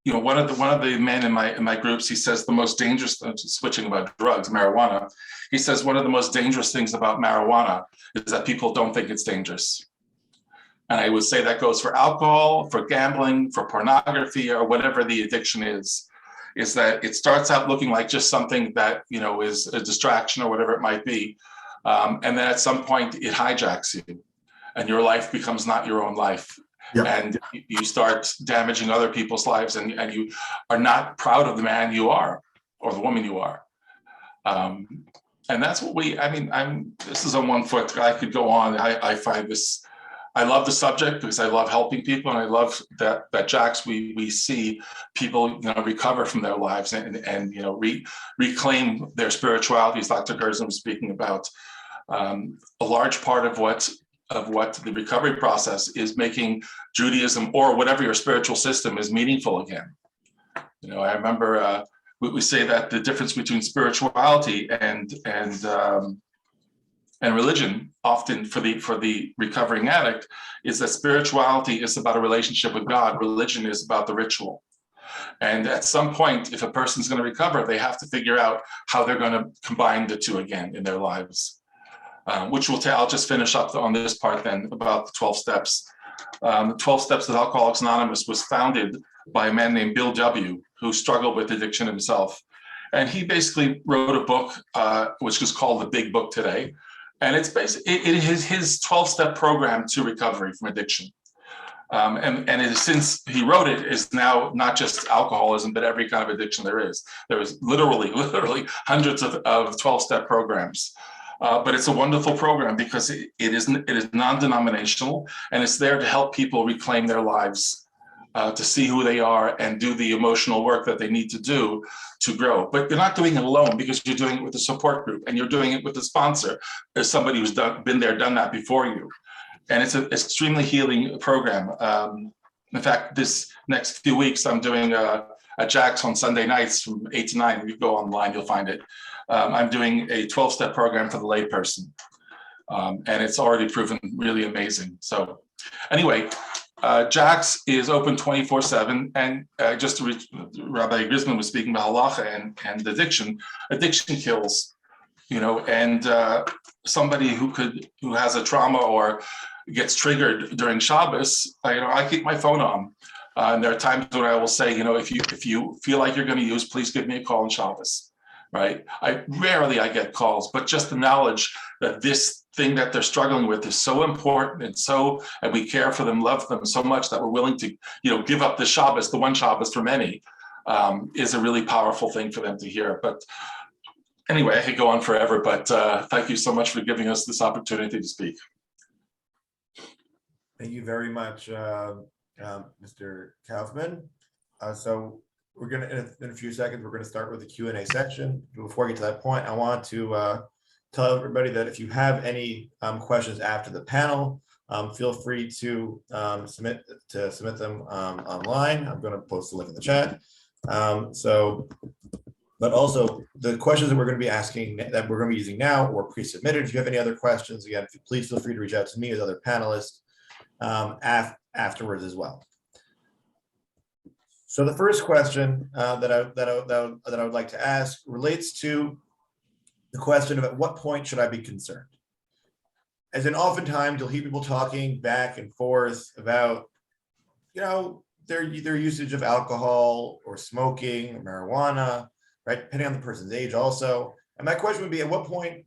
Speaker 4: One of the men in my groups, he says the most dangerous, switching about drugs, marijuana, he says one of the most dangerous things about marijuana is that people don't think it's dangerous. And I would say that goes for alcohol, for gambling, for pornography, or whatever the addiction is that it starts out looking like just something that, is a distraction or whatever it might be. And then at some point it hijacks you, and your life becomes not your own life. Yep. And you start damaging other people's lives, and you are not proud of the man you are or the woman you are. And that's what this is on one foot. I could go on. I find this, I love the subject because I love helping people, and I love that Jax, we see people recover from their lives and reclaim their spirituality, as Dr. Kirzner was speaking about. A large part of what the recovery process is making Judaism, or whatever your spiritual system is, meaningful again. I remember we say that the difference between spirituality and religion, often for the recovering addict, is that spirituality is about a relationship with God. Religion is about the ritual. And at some point, if a person's going to recover, they have to figure out how they're going to combine the two again in their lives. Which I'll just finish up on this part then about the 12 steps. The 12 Steps of Alcoholics Anonymous was founded by a man named Bill W., who struggled with addiction himself. And he basically wrote a book, which is called The Big Book today. And it's basically his 12-step program to recovery from addiction. And since he wrote it, is now not just alcoholism, but every kind of addiction there is. There is literally hundreds of 12-step programs. But it's a wonderful program because it is non-denominational, and it's there to help people reclaim their lives, to see who they are and do the emotional work that they need to do to grow. But you're not doing it alone, because you're doing it with a support group, and you're doing it with a sponsor. There's somebody who's been there, done that before you. And it's an extremely healing program. In fact, this next few weeks, I'm doing a Jax on Sunday nights from 8 to 9. If you go online, you'll find it. I'm doing a 12-step program for the layperson. And it's already proven really amazing. So anyway, Jax is open 24/7. And just Rabbi Grysman was speaking about halacha and addiction. Addiction kills, and somebody who has a trauma or gets triggered during Shabbos, I keep my phone on. And there are times when I will say, if you feel like you're going to use, please give me a call on Shabbos, right? Rarely I get calls, but just the knowledge that this thing that they're struggling with is so important, and we care for them, love them so much that we're willing to, give up the Shabbos, the one Shabbos for many, is a really powerful thing for them to hear. But anyway, I could go on forever, but thank you so much for giving us this opportunity to speak.
Speaker 1: Thank you very much, Mr. Kaufman. So we're gonna, in a few seconds, we're gonna start with the Q&A section. Before I get to that point, I want to tell everybody that if you have any questions after the panel, feel free to submit them online. I'm gonna post the link in the chat. But also the questions that we're going to be asking, that we're going to be using now or pre-submitted. If you have any other questions, again, please feel free to reach out to me as other panelists afterwards as well. So the first question that I would like to ask relates to the question of at what point should I be concerned? As in, oftentimes you'll hear people talking back and forth about, their usage of alcohol or smoking or marijuana, right? Depending on the person's age also. And my question would be, at what point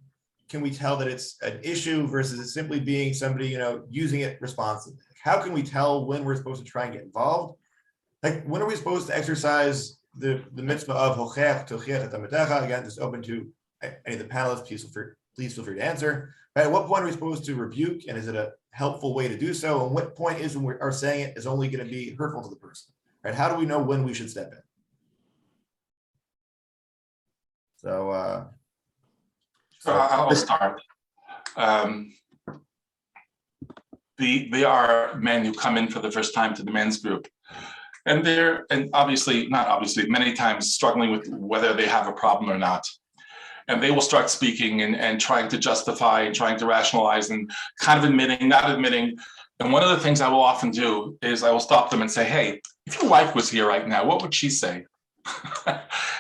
Speaker 1: can we tell that it's an issue versus it simply being somebody, using it responsibly? How can we tell when we're supposed to try and get involved? Like, when are we supposed to exercise the mitzvah of hochech tochiach et hamitecha? Again, just open to any of the panelists. Please feel free to answer. Right? At what point are we supposed to rebuke? And is it a helpful way to do so? And what point is when we are saying it is only going to be hurtful to the person? Right? How do we know when we should step in? So
Speaker 4: I'll start. They are men who come in for the first time to the men's group, and they're many times struggling with whether they have a problem or not. And they will start speaking and trying to justify and trying to rationalize and kind of admitting, not admitting. And one of the things I will often do is I will stop them and say, hey, if your wife was here right now, what would she say?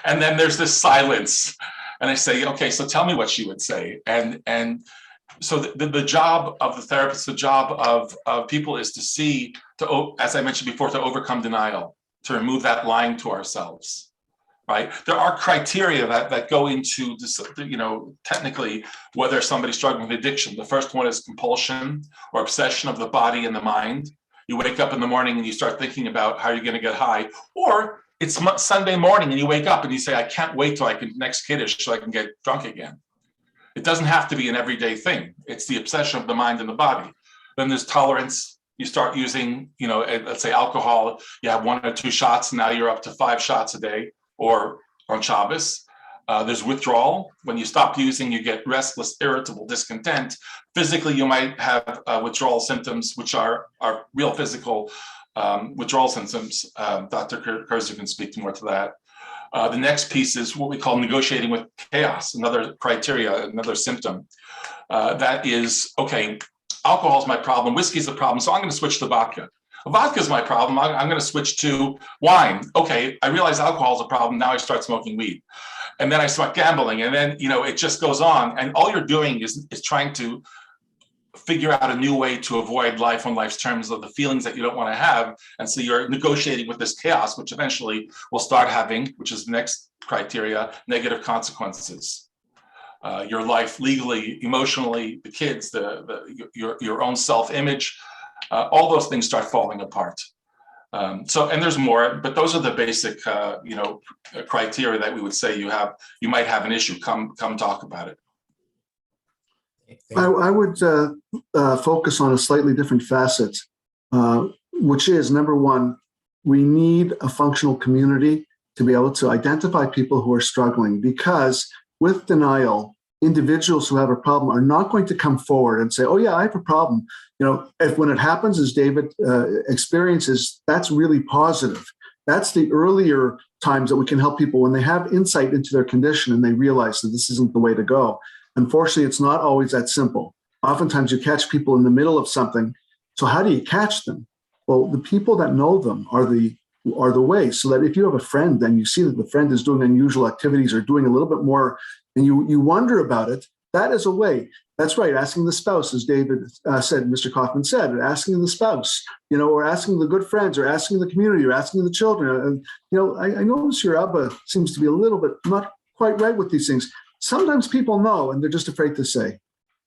Speaker 4: And then there's this silence. And I say, okay, so tell me what she would say. And so the job of the therapist, the job of people is to see, as I mentioned before, to overcome denial, to remove that lying to ourselves, right? There are criteria that go into this, technically, whether somebody's struggling with addiction. The first one is compulsion or obsession of the body and the mind. You wake up in the morning and you start thinking about how you're going to get high, or it's Sunday morning and you wake up and you say, I can't wait till I can next Kiddush so I can get drunk again. It doesn't have to be an everyday thing. It's the obsession of the mind and the body. Then there's tolerance. You start using, let's say alcohol, you have 1 or 2 shots, and now you're up to 5 shots a day or on Shabbos. There's withdrawal. When you stop using, you get restless, irritable, discontent. Physically, you might have withdrawal symptoms, which are real physical withdrawal symptoms. Dr. Kirzner can speak more to that. The next piece is what we call negotiating with chaos, another criteria, another symptom. That is, okay, alcohol is my problem, whiskey is the problem, so I'm going to switch to vodka. Vodka is my problem, I'm going to switch to wine. Okay, I realize alcohol is a problem, now I start smoking weed. And then I start gambling, and then, it just goes on. And all you're doing is trying to figure out a new way to avoid life on life's terms of the feelings that you don't want to have. And so you're negotiating with this chaos, which eventually will start having, which is the next criteria, negative consequences. Your life legally, emotionally, the kids, your own self-image, all those things start falling apart. And there's more, but those are the basic, criteria that we would say you might have an issue. Come talk about it.
Speaker 3: I would focus on a slightly different facet, which is, number one, we need a functional community to be able to identify people who are struggling, because with denial, individuals who have a problem are not going to come forward and say, oh yeah, I have a problem. If when it happens, as David experiences, that's really positive. That's the earlier times that we can help people when they have insight into their condition and they realize that this isn't the way to go. Unfortunately, it's not always that simple. Oftentimes you catch people in the middle of something. So how do you catch them? Well, the people that know them are the way, so that if you have a friend and you see that the friend is doing unusual activities or doing a little bit more and you wonder about it, that is a way. That's right, asking the spouse, as David said, Mr. Kaufman said, asking the spouse, or asking the good friends, or asking the community, or asking the children. I notice your Abba seems to be a little bit not quite right with these things. Sometimes people know, and they're just afraid to say.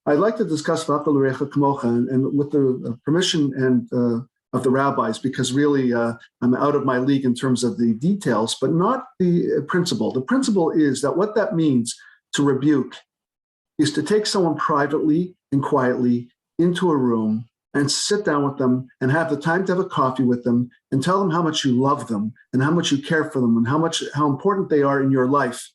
Speaker 3: I'd like to discuss V'ahavta l'recha kamocha, and with the permission and of the rabbis, because really I'm out of my league in terms of the details, but not the principle. The principle is that what that means to rebuke is to take someone privately and quietly into a room and sit down with them and have the time to have a coffee with them and tell them how much you love them and how much you care for them and how important they are in your life.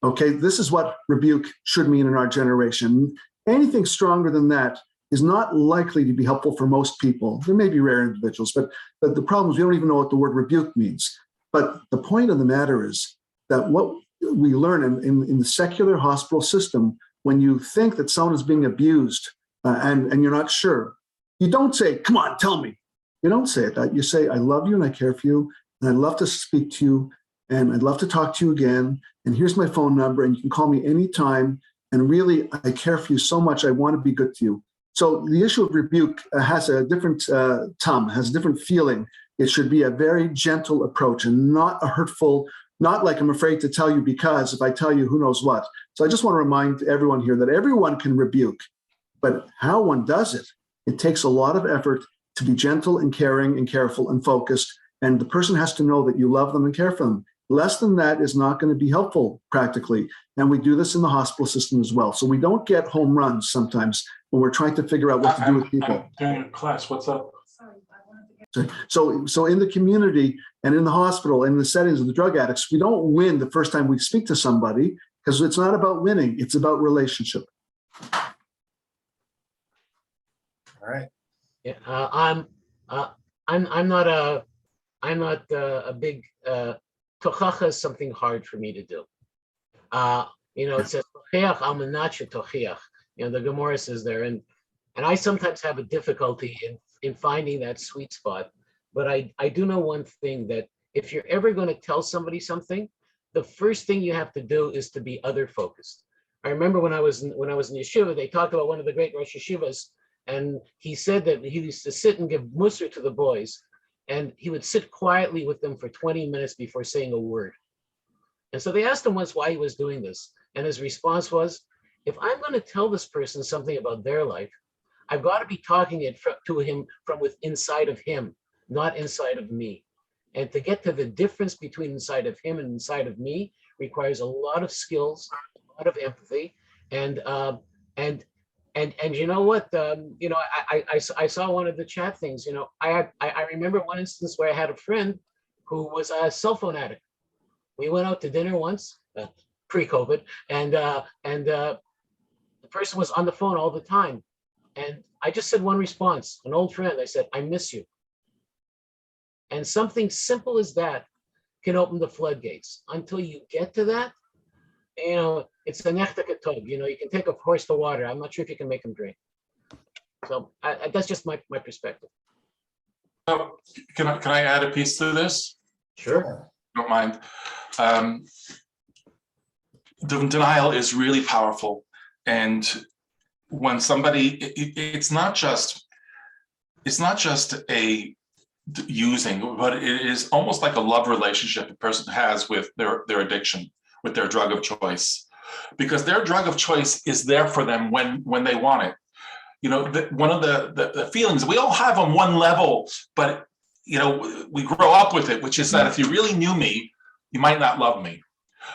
Speaker 3: Okay, this is what rebuke should mean in our generation. Anything stronger than that is not likely to be helpful for most people. There may be rare individuals, but the problem is we don't even know what the word rebuke means. But the point of the matter is that what we learn in the secular hospital system, when you think that someone is being abused and you're not sure, you don't say, come on, tell me. You don't say it. You say, I love you and I care for you, and I'd love to speak to you, and I'd love to talk to you again, and here's my phone number, and you can call me anytime, and really, I care for you so much, I want to be good to you. So the issue of rebuke has a different has a different feeling. It should be a very gentle approach and not a hurtful, not like I'm afraid to tell you because if I tell you, who knows what. So I just want to remind everyone here that everyone can rebuke, but how one does it, it takes a lot of effort to be gentle and caring and careful and focused. And the person has to know that you love them and care for them. Less than that is not going to be helpful practically. And we do this in the hospital system as well. So we don't get home runs sometimes when we're trying to figure out what to do with people.
Speaker 4: During a class, what's up?
Speaker 3: So in the community and in the hospital, in the settings of the drug addicts, we don't win the first time we speak to somebody because it's not about winning. It's about relationship.
Speaker 1: All right.
Speaker 2: Yeah, I'm not a big tochacha is something hard for me to do. It says tochiach al manat shetochiach. The Gemara says there, and I sometimes have a difficulty in finding that sweet spot. But I do know one thing, that if you're ever going to tell somebody something, the first thing you have to do is to be other focused. I remember when I was in yeshiva, they talked about one of the great Rosh Yeshivas, and he said that he used to sit and give musar to the boys, and he would sit quietly with them for 20 minutes before saying a word. And so they asked him once why he was doing this, and his response was, if I'm going to tell this person something about their life, I've got to be talking it to him from inside of him, not inside of me. And to get to the difference between inside of him and inside of me requires a lot of skills, a lot of empathy, and you know what? I saw one of the chat things. I remember one instance where I had a friend who was a cell phone addict. We went out to dinner once, pre-COVID, and the person was on the phone all the time. And I just said one response, an old friend. I said, I miss you. And something simple as that can open the floodgates. Until you get to that, it's a nechta ketov. You can take a horse to water. I'm not sure if you can make him drink. So that's just my perspective.
Speaker 4: Can I add a piece to this?
Speaker 2: Sure.
Speaker 4: Don't mind. The denial is really powerful, and when somebody, it's not just a using, but it is almost like a love relationship a person has with their addiction, with their drug of choice, because their drug of choice is there for them when they want it. One of the feelings we all have on one level, but we grow up with it, which is that if you really knew me, you might not love me.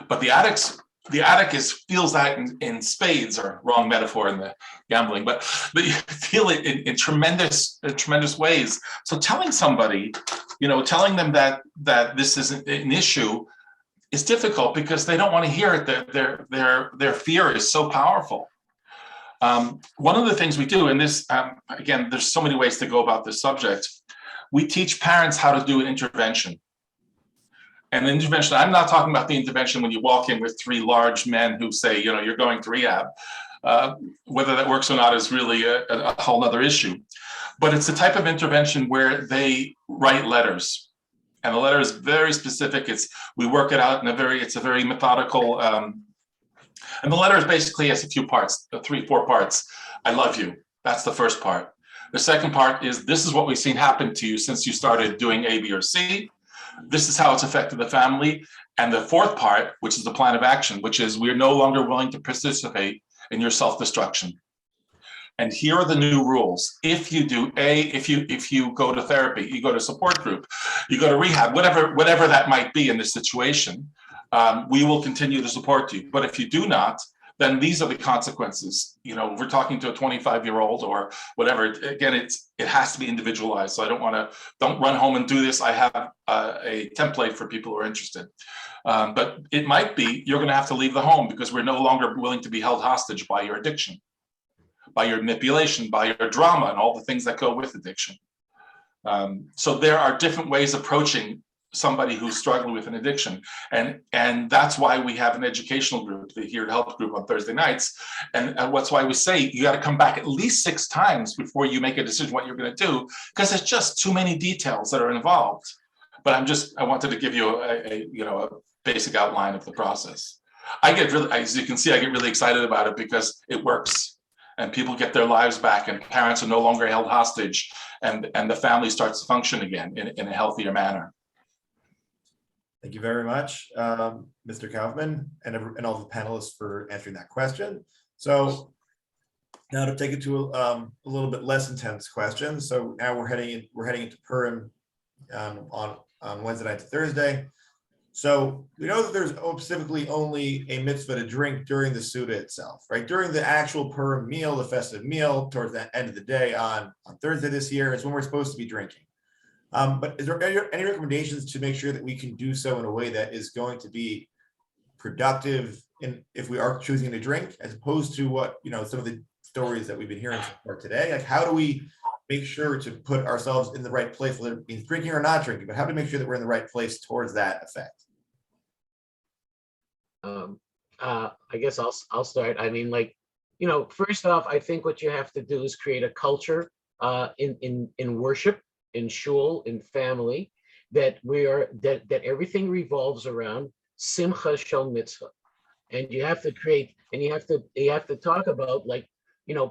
Speaker 4: But the addict feels that in spades, or wrong metaphor in the gambling, but you feel it in tremendous ways. So telling somebody, telling them that this isn't an issue is difficult because they don't want to hear it. Their fear is so powerful. One of the things we do, and this, again, there's so many ways to go about this subject. We teach parents how to do an intervention. And the intervention, I'm not talking about the intervention when you walk in with three large men who say, you're going to rehab. Whether that works or not is really a whole other issue. But it's the type of intervention where they write letters. And the letter is very specific. We work it out it's a very methodical, and the letter is basically has a few parts, 3-4 parts. I love you. That's the first part. The second part is, this is what we've seen happen to you since you started doing A, B, or C. This is how it's affected the family. And the fourth part, which is the plan of action, which is we're no longer willing to participate in your self-destruction. And here are the new rules. If you do if you go to therapy, you go to support group, you go to rehab, whatever that might be in this situation, we will continue to support you. But if you do not, then these are the consequences. We're talking to a 25-year-old or whatever. Again, it has to be individualized. So don't run home and do this. I have a template for people who are interested. But it might be you're going to have to leave the home because we're no longer willing to be held hostage by your addiction, by your manipulation, by your drama, and all the things that go with addiction. So there are different ways of approaching somebody who's struggling with an addiction. And that's why we have an educational group, the Here to Help group on Thursday nights. And that's why we say you got to come back at least 6 times before you make a decision what you're going to do, because there's just too many details that are involved. But I wanted to give you a basic outline of the process. As you can see, I get really excited about it because it works. And people get their lives back, and parents are no longer held hostage, and the family starts to function again in a healthier manner.
Speaker 1: Thank you very much, Mr. Kaufman, and all the panelists for answering that question. So now to take it to a little bit less intense question. So now we're heading into Purim on Wednesday night to Thursday. So we know that there's specifically only a mitzvah to drink during the Suda itself, right? During the actual Purim meal, the festive meal, towards the end of the day on Thursday this year is when we're supposed to be drinking. But is there any recommendations to make sure that we can do so in a way that is going to be productive if we are choosing to drink, as opposed to what, some of the stories that we've been hearing so far today? Like, how do we make sure to put ourselves in the right place, whether it means drinking or not drinking, but how to make sure that we're in the right place towards that effect?
Speaker 2: I guess I'll start. I mean, first off, I think what you have to do is create a culture in worship, in shul, in family, that everything revolves around simcha shel mitzvah, and you have to create, and you have to talk about,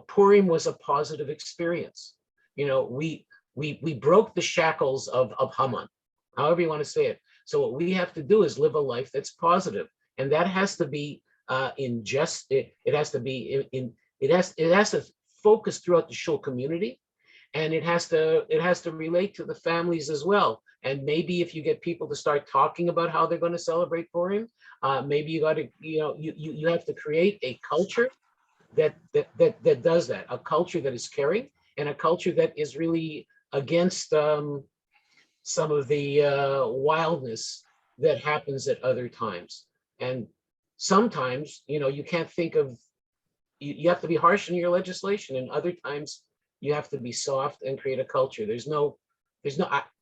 Speaker 2: Purim was a positive experience. We broke the shackles of Haman, however you want to say it. So what we have to do is live a life that's positive, and that has to be it has to focus throughout the shul community, and it has to relate to the families as well. And maybe if you get people to start talking about how they're going to celebrate Purim, maybe you got to you have to create a culture that does that, a culture that is caring, and a culture that is really against some of the wildness that happens at other times. And sometimes, you can't think of, you have to be harsh in your legislation, and other times you have to be soft and create a culture. There's no,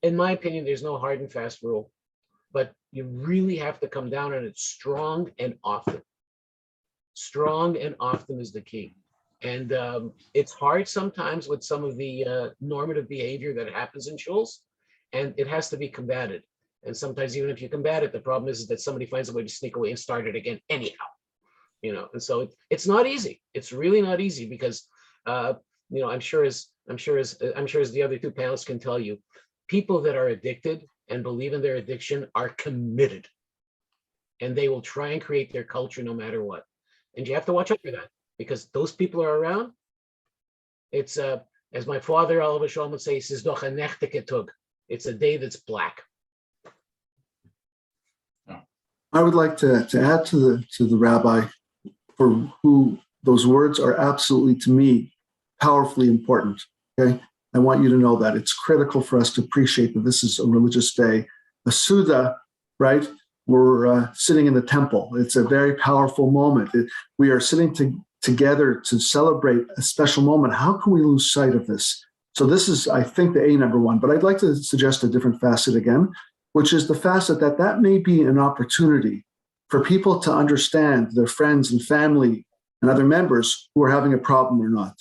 Speaker 2: in my opinion, there's no hard and fast rule, but you really have to come down on it strong and often. Strong and often is the key. And it's hard sometimes with some of the normative behavior that happens in shuls, and it has to be combated. And sometimes even if you combat it, the problem is that somebody finds a way to sneak away and start it again anyhow. And so it's not easy. It's really not easy because I'm sure as the other two panelists can tell you, people that are addicted and believe in their addiction are committed, and they will try and create their culture no matter what. And you have to watch out for that, because those people are around. It's as my father Oliver Shalom would say, he says, "Doch a nächtige Tag." It's a day that's black.
Speaker 3: I would like to add to the rabbi, for who those words are absolutely, to me, powerfully important. Okay, I want you to know that it's critical for us to appreciate that this is a religious day. A Suda, right? We're sitting in the temple. It's a very powerful moment. We are sitting together to celebrate a special moment. How can we lose sight of this? So this is, I think, the number one. But I'd like to suggest a different facet again, which is the facet that may be an opportunity for people to understand their friends and family and other members who are having a problem or not.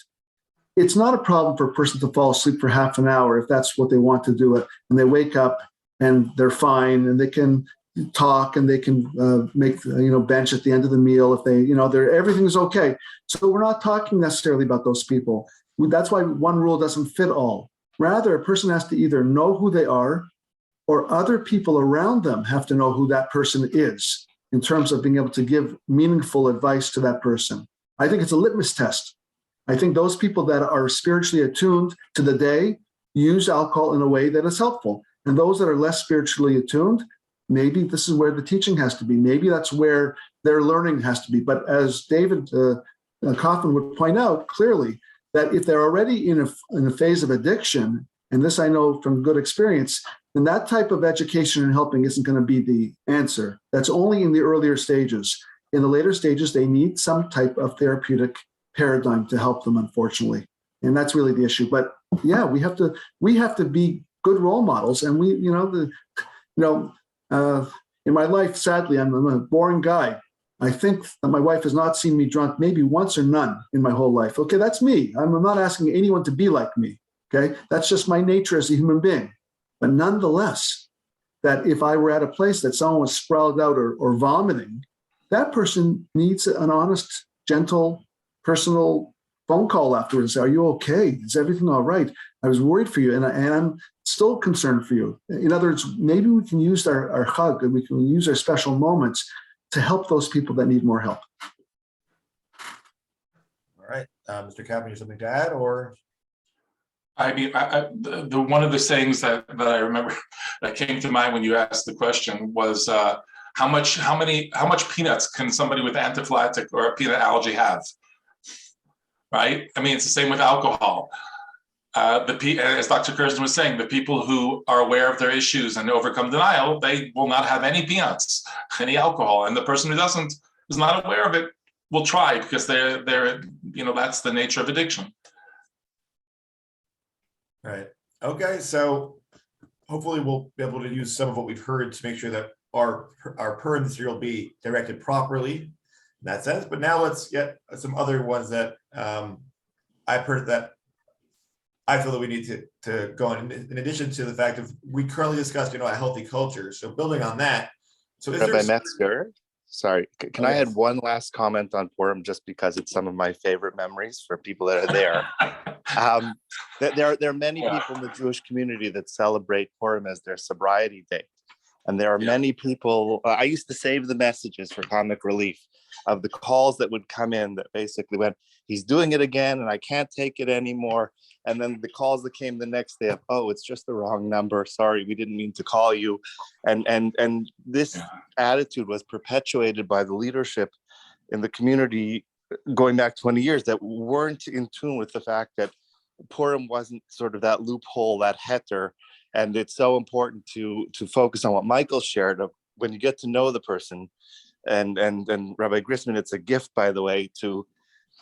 Speaker 3: It's not a problem for a person to fall asleep for half an hour if that's what they want to do, and they wake up and they're fine and they can talk and they can make bench at the end of the meal if they everything's okay. So we're not talking necessarily about those people. That's why one rule doesn't fit all. Rather, a person has to either know who they are, or other people around them have to know who that person is in terms of being able to give meaningful advice to that person. I think it's a litmus test. I think those people that are spiritually attuned to the day use alcohol in a way that is helpful. And those that are less spiritually attuned maybe this is where the teaching has to be. Maybe that's where their learning has to be. But as David Kaufman would point out clearly, that if they're already in a phase of addiction, and this I know from good experience, then that type of education and helping isn't going to be the answer. That's only in the earlier stages. In the later stages, they need some type of therapeutic paradigm to help them, unfortunately. And that's really the issue. But yeah, we have to be good role models. And in my life, sadly, I'm a boring guy. I think that my wife has not seen me drunk maybe once or none in my whole life. Okay, that's me. I'm not asking anyone to be like me. Okay, that's just my nature as a human being. But nonetheless, that if I were at a place that someone was sprawled out or vomiting, that person needs an honest, gentle, personal phone call afterwards. Are you okay? Is everything all right? I was worried for you, and I'm still concerned for you. In other words, maybe we can use our hug and we can use our special moments to help those people that need more help.
Speaker 1: All right, Mr. Kaufman, you have something to add, or?
Speaker 4: I mean, the one of the sayings that I remember that came to mind when you asked the question was, how much peanuts can somebody with anaphylactic or a peanut allergy have? Right? I mean, it's the same with alcohol. As Dr. Kirzner was saying, the people who are aware of their issues and overcome denial, they will not have any peanuts, any alcohol. And the person who is not aware of it, will try, because they're that's the nature of addiction.
Speaker 1: Right. Okay. So hopefully we'll be able to use some of what we've heard to make sure that our Purim material will be directed properly in that sense. But now let's get some other ones that I've heard that I feel that we need to go on. In addition to the fact of we currently discussed, a healthy culture. So building on that. So is
Speaker 5: Rabbi Metzger, sorry, can I add one last comment on Purim, just because it's some of my favorite memories for people that are there. There are many people in the Jewish community that celebrate Purim as their sobriety day. And there are many people, I used to save the messages for comic relief of the calls that would come in that basically went, he's doing it again and I can't take it anymore. And then the calls that came the next day of, oh, it's just the wrong number. Sorry, we didn't mean to call you. And this attitude was perpetuated by the leadership in the community going back 20 years that weren't in tune with the fact that Purim wasn't sort of that loophole, that heter. And it's so important to focus on what Michael shared of when you get to know the person. And Rabbi Grysman, it's a gift, by the way, to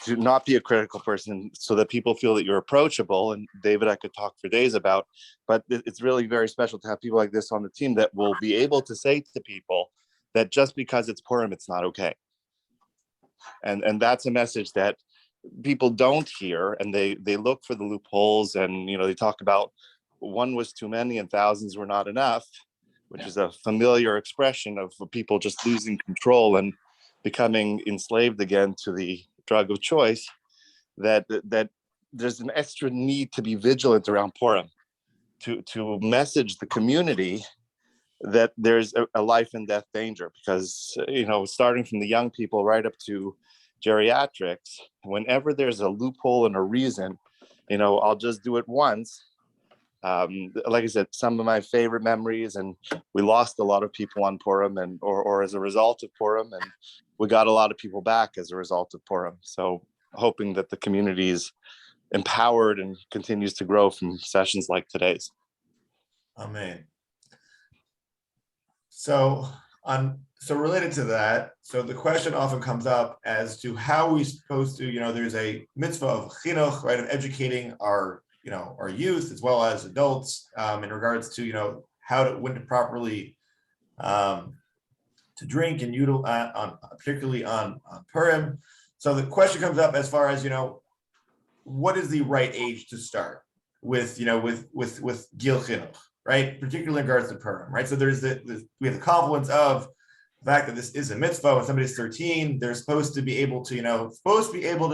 Speaker 5: not be a critical person so that people feel that you're approachable. And David, I could talk for days about, but it's really very special to have people like this on the team that will be able to say to people that just because it's Purim, it's not okay. And that's a message that people don't hear, and they look for the loopholes, and they talk about one was too many and thousands were not enough, which is a familiar expression of people just losing control and becoming enslaved again to the drug of choice. That there's an extra need to be vigilant around Purim, to message the community that there's a life and death danger, because starting from the young people right up to geriatrics, whenever there's a loophole and a reason, I'll just do it once. Like I said, some of my favorite memories, and we lost a lot of people on Purim or as a result of Purim, and we got a lot of people back as a result of Purim. So hoping that the community is empowered and continues to grow from sessions like today's.
Speaker 1: Amen. So related to that, so the question often comes up as to how we supposed to, there's a mitzvah of chinuch, right, of educating our youth as well as adults in regards to, when to properly to drink and utilize, particularly on Purim. So the question comes up as far as, what is the right age to start with, with Gil Chinuch, right? Particularly in regards to Purim, right? So there's we have the confluence of the fact that this is a mitzvah. When somebody's 13, they're supposed to be able to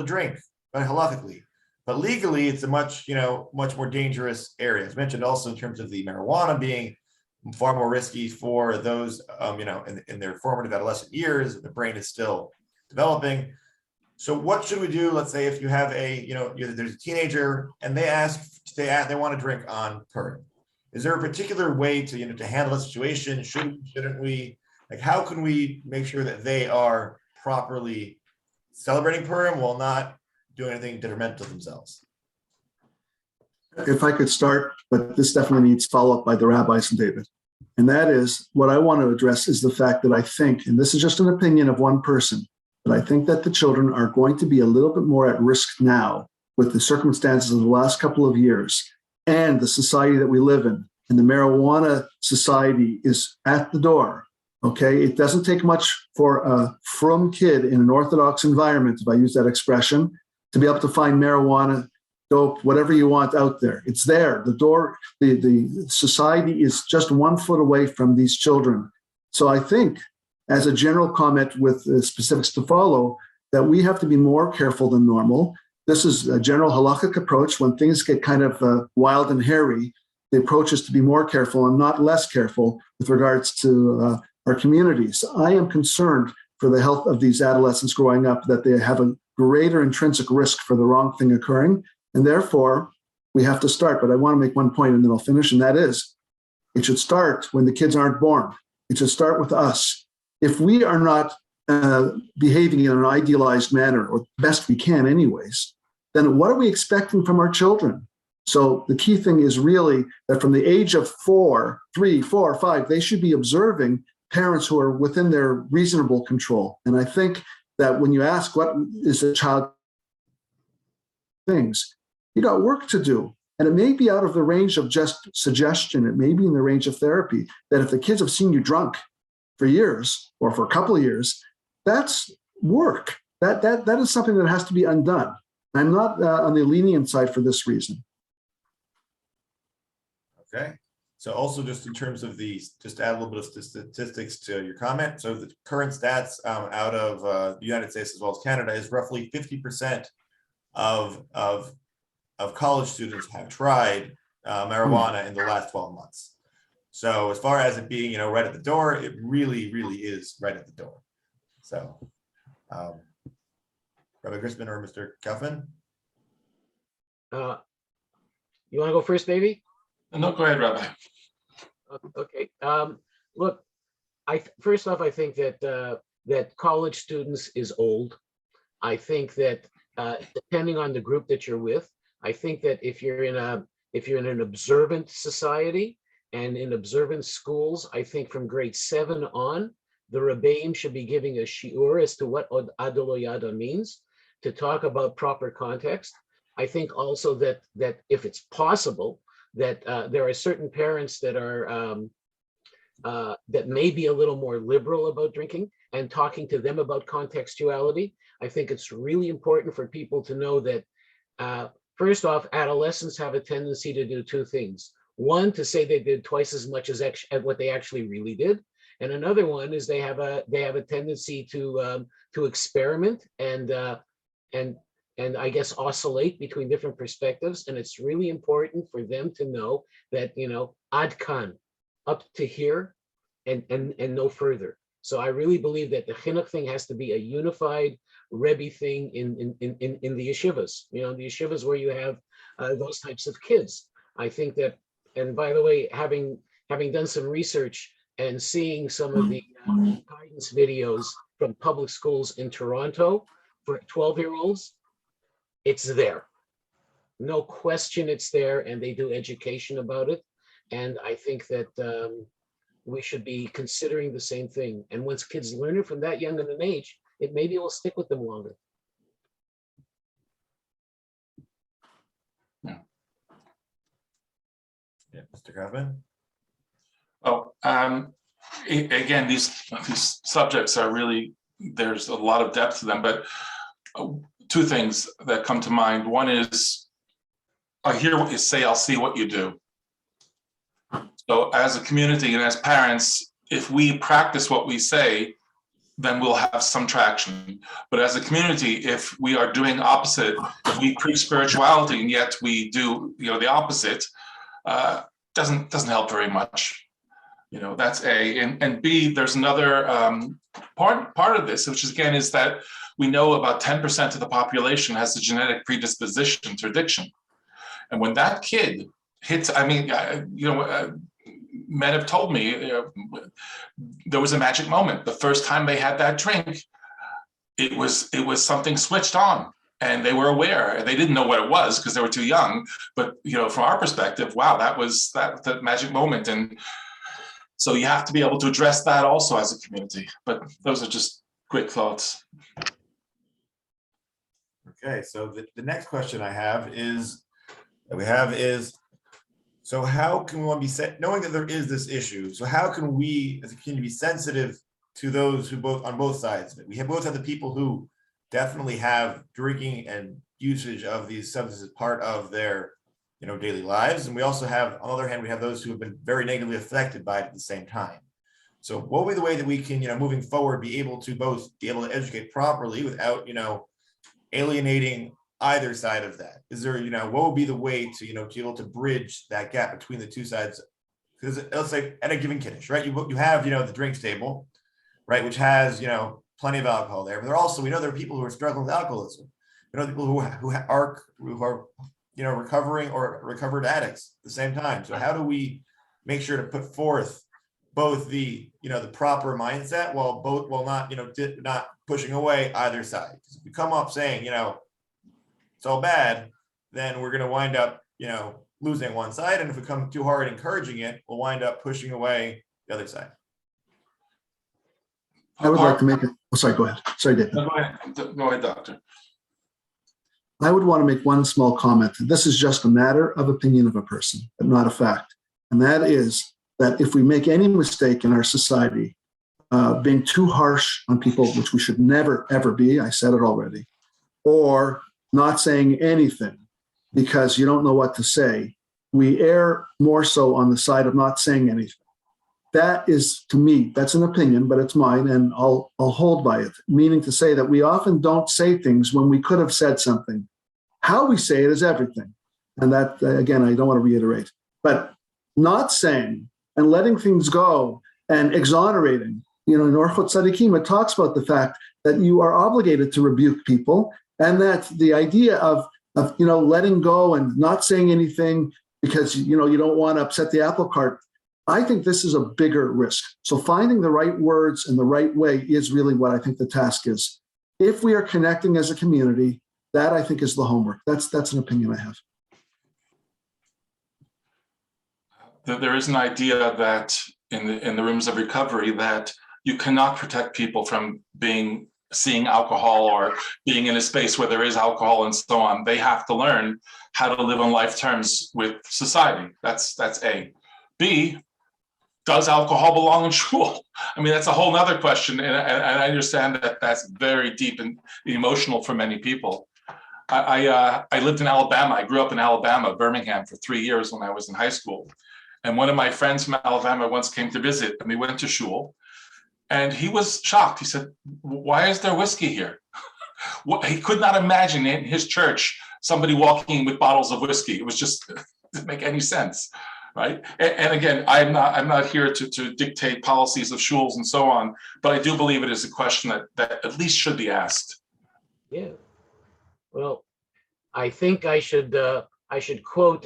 Speaker 1: drink, right, halakhically. But legally, it's a much more dangerous area. As mentioned also in terms of the marijuana being far more risky for those, in their formative adolescent years, the brain is still developing. So what should we do? Let's say if you have there's a teenager and they want to drink on Purim. is there a particular way to, to handle the situation? Shouldn't we? Like, how can we make sure that they are properly celebrating Purim while not doing anything detrimental to themselves?
Speaker 3: If I could start, but this definitely needs follow-up by the rabbis and David. And that is, what I want to address is the fact that I think, and this is just an opinion of one person, but I think that the children are going to be a little bit more at risk now with the circumstances of the last couple of years and the society that we live in. And the marijuana society is at the door. Okay, it doesn't take much for a frum kid in an Orthodox environment, if I use that expression, to be able to find marijuana, dope, whatever you want out there. It's there. The door, the society is just 1 foot away from these children. So I think, as a general comment with specifics to follow, that we have to be more careful than normal. This is a general halakhic approach. When things get kind of wild and hairy, the approach is to be more careful and not less careful with regards to our communities. I am concerned for the health of these adolescents growing up, that they have a greater intrinsic risk for the wrong thing occurring. And therefore, we have to start. But I want to make one point and then I'll finish. And that is, it should start when the kids aren't born. It should start with us. If we are not behaving in an idealized manner, or best we can anyways, then what are we expecting from our children? So the key thing is really that from the age of 4, 3, 4, 5, they should be observing parents who are within their reasonable control. And I think that when you ask what is a child things, you got work to do. And it may be out of the range of just suggestion. It may be in the range of therapy, that if the kids have seen you drunk for years or for a couple of years, that's work. That is something that has to be undone. I'm not on the lenient side for this reason.
Speaker 1: Okay. So also just in terms of just add a little bit of statistics to your comment. So the current stats out of the United States as well as Canada is roughly 50% of college students have tried marijuana in the last 12 months. So as far as it being, right at the door, it really, really is right at the door. So Rabbi Grysman or Mr. Kaufman?
Speaker 2: You want to go first, baby?
Speaker 4: No, go ahead, Rabbi.
Speaker 2: Okay. Look, first off, I think that college students is old. I think that depending on the group that you're with, I think that if you're in an observant society and in observant schools, I think from grade 7 on, the Rebbeim should be giving a shiur as to what adolo yada means, to talk about proper context. I think also that if it's possible, that there are certain parents that are that may be a little more liberal about drinking, and talking to them about contextuality. I think it's really important for people to know that first off, adolescents have a tendency to do 2 things. One, to say they did twice as much as what they actually really did, and another one is they have a tendency to experiment and I guess oscillate between different perspectives. And it's really important for them to know that, ad kan, up to here and no further. So I really believe that the chinuch thing has to be a unified Rebbe thing in the yeshivas, the yeshivas where you have those types of kids. I think that, and by the way, having done some research and seeing some of the guidance videos from public schools in Toronto for 12-year-olds, it's there. No question it's there, and they do education about it. And I think that we should be considering the same thing. And once kids learn it from that young of an age, it maybe will stick with them longer.
Speaker 1: Yeah, Mr. Kaufman?
Speaker 4: Oh, again, these subjects are really, there's a lot of depth to them, but 2 things that come to mind. One is, I hear what you say, I'll see what you do. So as a community and as parents, if we practice what we say, then we'll have some traction. But as a community, if we are doing opposite, if we preach spirituality and yet we do the opposite, doesn't help very much. That's A. And B, there's another part of this, which again is that we know about 10% of the population has a genetic predisposition to addiction. And when that kid hits. I mean, men have told me there was a magic moment. The first time they had that drink, it was something switched on, and they were aware. They didn't know what it was because they were too young. But from our perspective, wow, that was that magic moment. And so you have to be able to address that also as a community. But those are just quick thoughts.
Speaker 1: Okay, so the next question I have is, so how can one be knowing that there is this issue? So how can we as a community be sensitive to those who on both sides of it? We both have the people who definitely have drinking and usage of these substances part of their daily lives, and we also have, on the other hand, we have those who have been very negatively affected by it at the same time. So what would be the way that we can moving forward be able to educate properly without alienating either side of that? Is there what would be the way to be able to bridge that gap between the two sides? Because let's say at a given kiddush, right, you have the drinks table, right, which has plenty of alcohol there, but we know there are people who are struggling with alcoholism. We know people who are recovering or recovered addicts at the same time. So how do we make sure to put forth both the the proper mindset while not not pushing away either side? Because if we come up saying it's all bad, then we're going to wind up losing one side, and if we come too hard encouraging it, we'll wind up pushing away the other side.
Speaker 3: I would like to make it. Oh, sorry, go ahead. Sorry, David.
Speaker 4: No, go ahead, Doctor.
Speaker 3: I would want to make one small comment. This is just a matter of opinion of a person, but not a fact. And that is that if we make any mistake in our society, being too harsh on people, which we should never, ever be, I said it already, or not saying anything because you don't know what to say, we err more so on the side of not saying anything. That is, to me, that's an opinion, but it's mine, and I'll hold by it, meaning to say that we often don't say things when we could have said something. How we say it is everything. And that, again, I don't want to reiterate, but not saying and letting things go and exonerating. In Orchot Tzadikim, it talks about the fact that you are obligated to rebuke people, and that the idea of letting go and not saying anything because you don't want to upset the apple cart. I think this is a bigger risk. So finding the right words in the right way is really what I think the task is. If we are connecting as a community, that I think is the homework. That's an opinion I have.
Speaker 4: There is an idea that in the rooms of recovery that you cannot protect people from seeing alcohol or being in a space where there is alcohol and so on. They have to learn how to live on life terms with society. That's A. B, does alcohol belong in shul? I mean, that's a whole nother question. And I understand that that's very deep and emotional for many people. I lived in Alabama. I grew up in Alabama, Birmingham, for 3 years when I was in high school. And one of my friends from Alabama once came to visit, and we went to shul. And he was shocked. He said, "Why is there whiskey here?" He could not imagine in his church somebody walking with bottles of whiskey. It was just didn't make any sense, right? And again, I'm not here to dictate policies of shuls and so on, but I do believe it is a question that at least should be asked.
Speaker 2: Yeah. Well, I think I should quote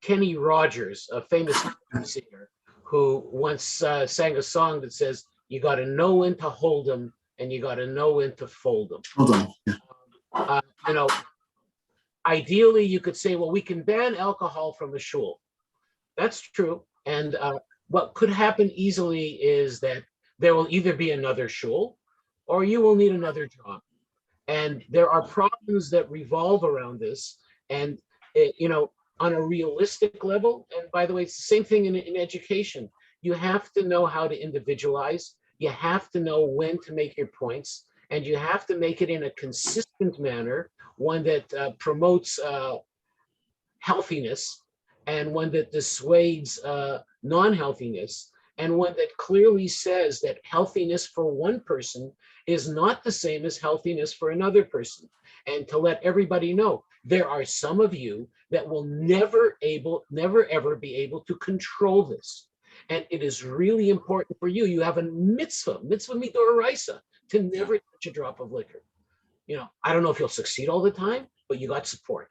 Speaker 2: Kenny Rogers, a famous singer, who once sang a song that says, "You got to know when to hold them, and you got to know when to fold them."
Speaker 3: Hold on. Yeah.
Speaker 2: Ideally, you could say, well, we can ban alcohol from the shul. That's true. And what could happen easily is that there will either be another shul or you will need another job. And there are problems that revolve around this. And, on a realistic level, and by the way, it's the same thing in education. You have to know how to individualize. You have to know when to make your points, and you have to make it in a consistent manner, one that promotes healthiness, and one that dissuades non-healthiness, and one that clearly says that healthiness for one person is not the same as healthiness for another person. And to let everybody know, there are some of you that will never ever be able to control this. And it is really important for you. You have a mitzvah midoraisa, to never touch a drop of liquor. I don't know if you'll succeed all the time, but you got support,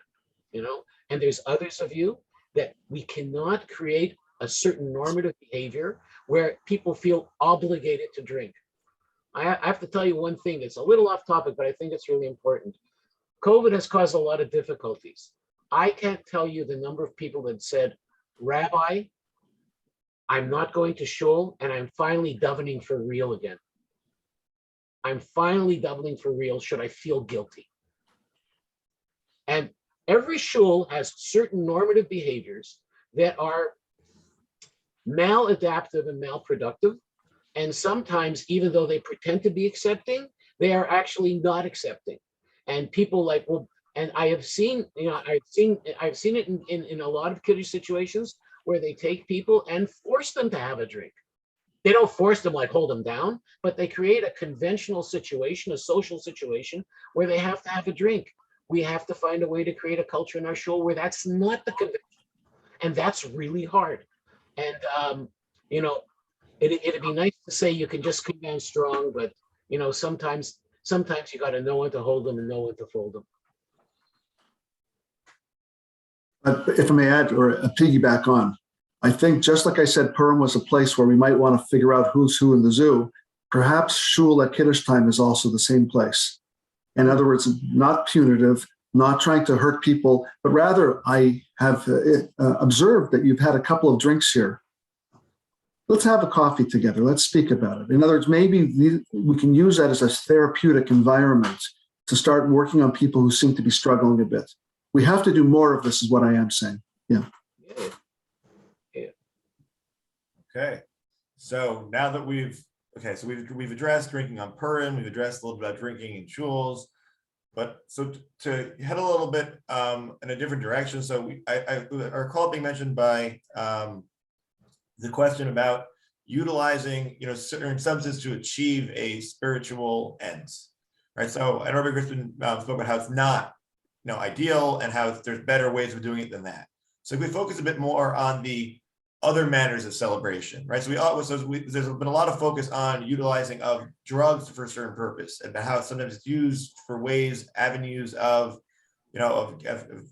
Speaker 2: and there's others of you that we cannot create a certain normative behavior where people feel obligated to drink. I have to tell you one thing that's a little off topic, but I think it's really important. COVID has caused a lot of difficulties. I can't tell you the number of people that said, Rabbi, I'm not going to shul and I'm finally davening for real again. I'm finally davening for real. Should I feel guilty? And every shul has certain normative behaviors that are maladaptive and malproductive. And sometimes, even though they pretend to be accepting, they are actually not accepting. And people like, well, and I have seen, I've seen it in a lot of kiddush situations where they take people and force them to have a drink. They don't force them, like hold them down, but they create a conventional situation, a social situation where they have to have a drink. We have to find a way to create a culture in our shul where that's not the convention. And that's really hard. And, it'd be nice to say you can just come down strong, but, sometimes you got to know when to hold them and know when to fold them.
Speaker 3: But if I may add, or a piggyback on, I think just like I said, Purim was a place where we might want to figure out who's who in the zoo. Perhaps shul at Kiddush time is also the same place. In other words, not punitive, not trying to hurt people, but rather I have observed that you've had a couple of drinks here. Let's have a coffee together. Let's speak about it. In other words, maybe we can use that as a therapeutic environment to start working on people who seem to be struggling a bit. We have to do more of this is what I am saying. Yeah.
Speaker 1: Okay. So now that we've addressed drinking on Purim, we've addressed a little bit about drinking in shuls, but so to head a little bit in a different direction. So I recall being mentioned by the question about utilizing certain substances to achieve a spiritual ends, right? So I know Rabbi Grysman spoke about how it's not ideal and how there's better ways of doing it than that. So if we focus a bit more on the other manners of celebration, right? So there's been a lot of focus on utilizing of drugs for a certain purpose and how sometimes it's used for avenues of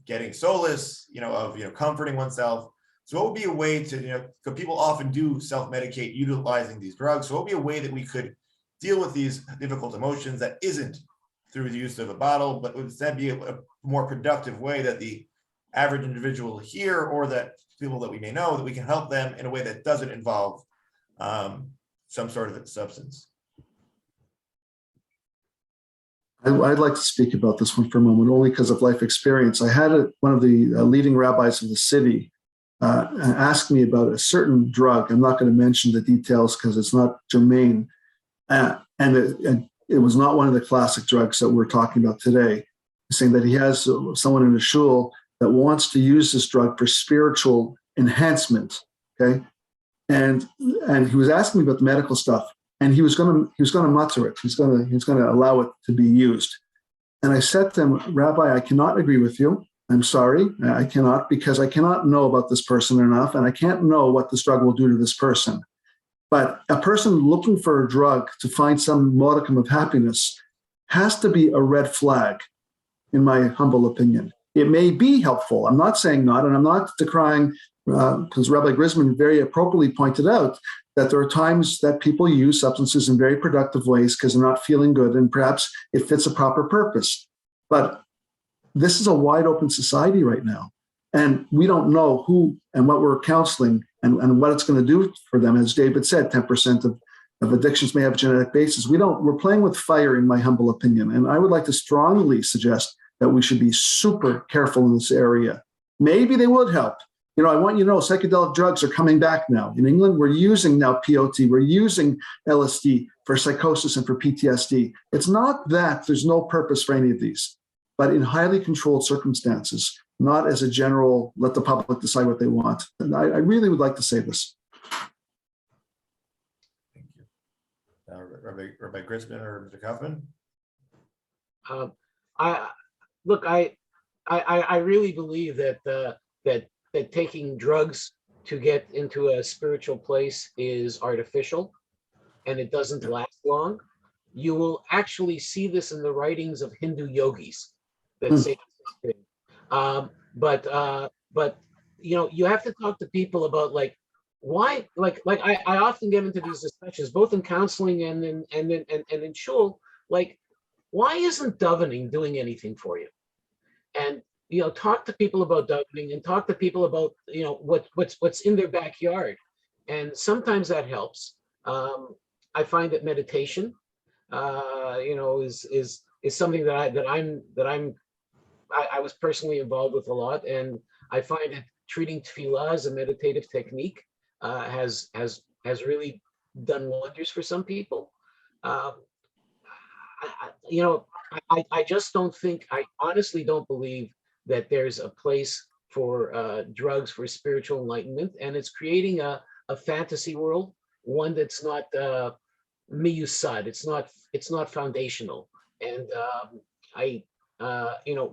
Speaker 1: getting solace, of comforting oneself. So what would be a way to, because people often do self-medicate utilizing these drugs. So what would be a way that we could deal with these difficult emotions that isn't through the use of a bottle, but would instead be a more productive way that the average individual here or that people that we may know, that we can help them in a way that doesn't involve some sort of substance?
Speaker 3: I'd like to speak about this one for a moment, only because of life experience. I had one of the leading rabbis of the city ask me about a certain drug. I'm not going to mention the details because it's not germane. And it was not one of the classic drugs that we're talking about today, saying that he has someone in the shul that wants to use this drug for spiritual enhancement. Okay. And he was asking me about the medical stuff, and he was going to mutter it. He's going to allow it to be used. And I said to him, Rabbi, I cannot agree with you. I'm sorry, I cannot, because I cannot know about this person enough, and I can't know what this drug will do to this person. But a person looking for a drug to find some modicum of happiness has to be a red flag, in my humble opinion. It may be helpful. I'm not saying not, and I'm not decrying, because Rabbi Grysman very appropriately pointed out that there are times that people use substances in very productive ways because they're not feeling good, and perhaps it fits a proper purpose. But this is a wide open society right now, and we don't know who and what we're counseling and what it's going to do for them. As David said, 10% of addictions may have a genetic basis. We're playing with fire, in my humble opinion. And I would like to strongly suggest that we should be super careful in this area. Maybe they would help. I want you to know psychedelic drugs are coming back now. In England, we're using now peyote, we're using LSD for psychosis and for PTSD. It's not that there's no purpose for any of these, but in highly controlled circumstances, not as a general, let the public decide what they want. And I really would like to say this.
Speaker 1: Thank you. Rabbi Grysman or Mr. Kaufman?
Speaker 2: I really believe that taking drugs to get into a spiritual place is artificial, and it doesn't last long. You will actually see this in the writings of Hindu yogis that say this thing. But you have to talk to people about like why, I often get into these discussions, both in counseling and in shul, like, why isn't davening doing anything for you? And talk to people about davening and talk to people about what's in their backyard, and sometimes that helps. I find that meditation, is something I was personally involved with a lot, and I find that treating tefillah as a meditative technique has really done wonders for some people. Um, I just don't think, I honestly don't believe that there's a place for drugs for spiritual enlightenment, and it's creating a fantasy world, one that's not miyusad, it's not foundational. And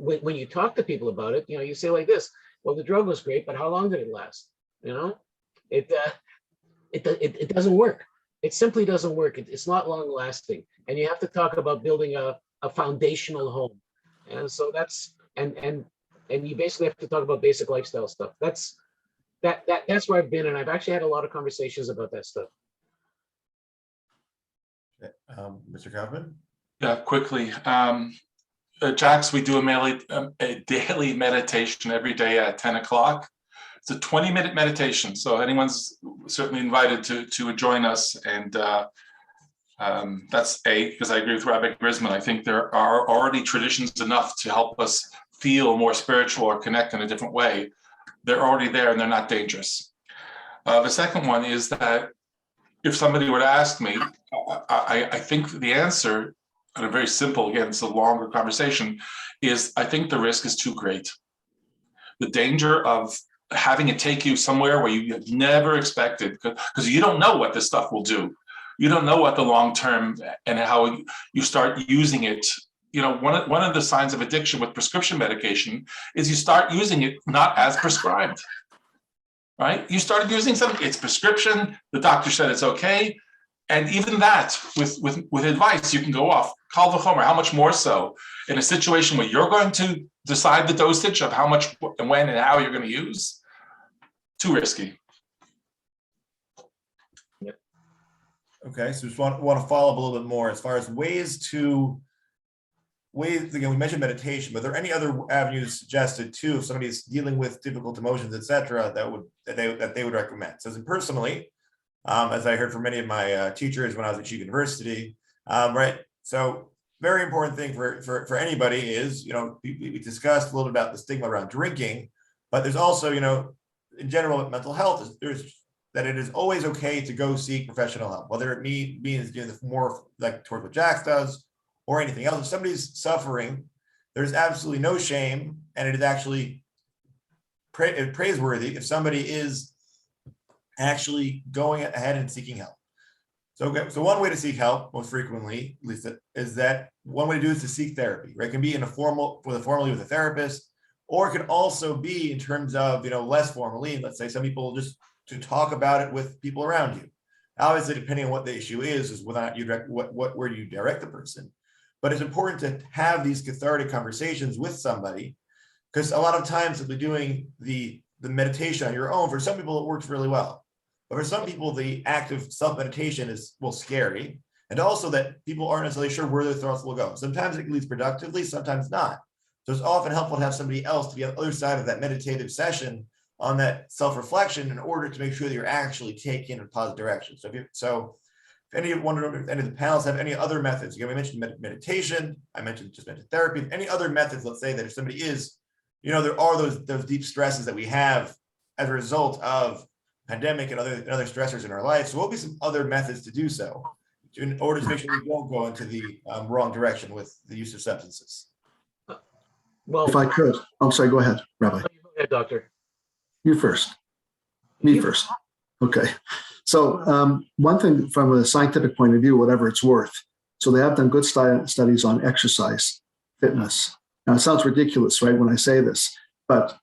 Speaker 2: when you talk to people about it, you say like this, well, the drug was great, but how long did it last? It doesn't work. It simply doesn't work. It's not long lasting. And you have to talk about building a foundational home. And so that's, and you basically have to talk about basic lifestyle stuff. That's where I've been. And I've actually had a lot of conversations about that stuff.
Speaker 1: Mr. Kaufman?
Speaker 4: Yeah, quickly. Jax, we do a daily meditation every day at 10 o'clock. It's a 20-minute meditation, so anyone's certainly invited to join us. And that's because I agree with Rabbi Grysman. I think there are already traditions enough to help us feel more spiritual or connect in a different way. They're already there and they're not dangerous. The second one is that if somebody were to ask me, I think the answer, and a very simple, again, it's a longer conversation, is I think the risk is too great. The danger of having it take you somewhere where you have never expected, because you don't know what this stuff will do. You don't know what the long term and how you start using it. One of the signs of addiction with prescription medication is you start using it not as prescribed, right? You started using something, it's prescription, the doctor said it's okay. And even that, with advice, you can go off. Kal v'chomer, how much more so in a situation where you're going to decide the dosage of how much and when and how you're going to use? Too risky.
Speaker 2: Yep.
Speaker 1: Okay, so just want to follow up a little bit more as far as ways, again, we mentioned meditation, but are there any other avenues suggested too if somebody's dealing with difficult emotions, etc., that they would recommend? So personally, as I heard from many of my teachers when I was at Chief University, right? So very important thing for anybody is, we discussed a little bit about the stigma around drinking, but there's also, in general, mental health, that it is always okay to go seek professional help, whether it means doing more like towards what Jax does or anything else. If somebody's suffering, there's absolutely no shame, and it is actually praiseworthy if somebody is actually going ahead and seeking help. So one way to seek help most frequently, at least, is that one way to do is to seek therapy, right? It can be formally with a therapist, or it can also be in terms of, less formally, let's say some people just to talk about it with people around you. Obviously, depending on what the issue is whether or not where do you direct the person. But it's important to have these cathartic conversations with somebody, because a lot of times if you're doing the meditation on your own, for some people it works really well. But for some people, the act of self-meditation is, scary. And also that people aren't necessarily sure where their thoughts will go. Sometimes it leads productively, sometimes not. So it's often helpful to have somebody else to be on the other side of that meditative session on that self-reflection in order to make sure that you're actually taking in a positive direction. So if any of the panelists have any other methods, we mentioned meditation, I mentioned therapy, any other methods, let's say that if somebody is, there are those deep stresses that we have as a result of pandemic and other stressors in our life. So what will be some other methods to do so in order to make sure we don't go into the wrong direction with the use of substances?
Speaker 2: Well,
Speaker 3: If I could, I'm sorry, go ahead, Rabbi.
Speaker 2: Go ahead, Doctor.
Speaker 3: You first. Me first. Okay. So one thing from a scientific point of view, whatever it's worth. So they have done good studies on exercise, fitness. Now it sounds ridiculous, right, when I say this, but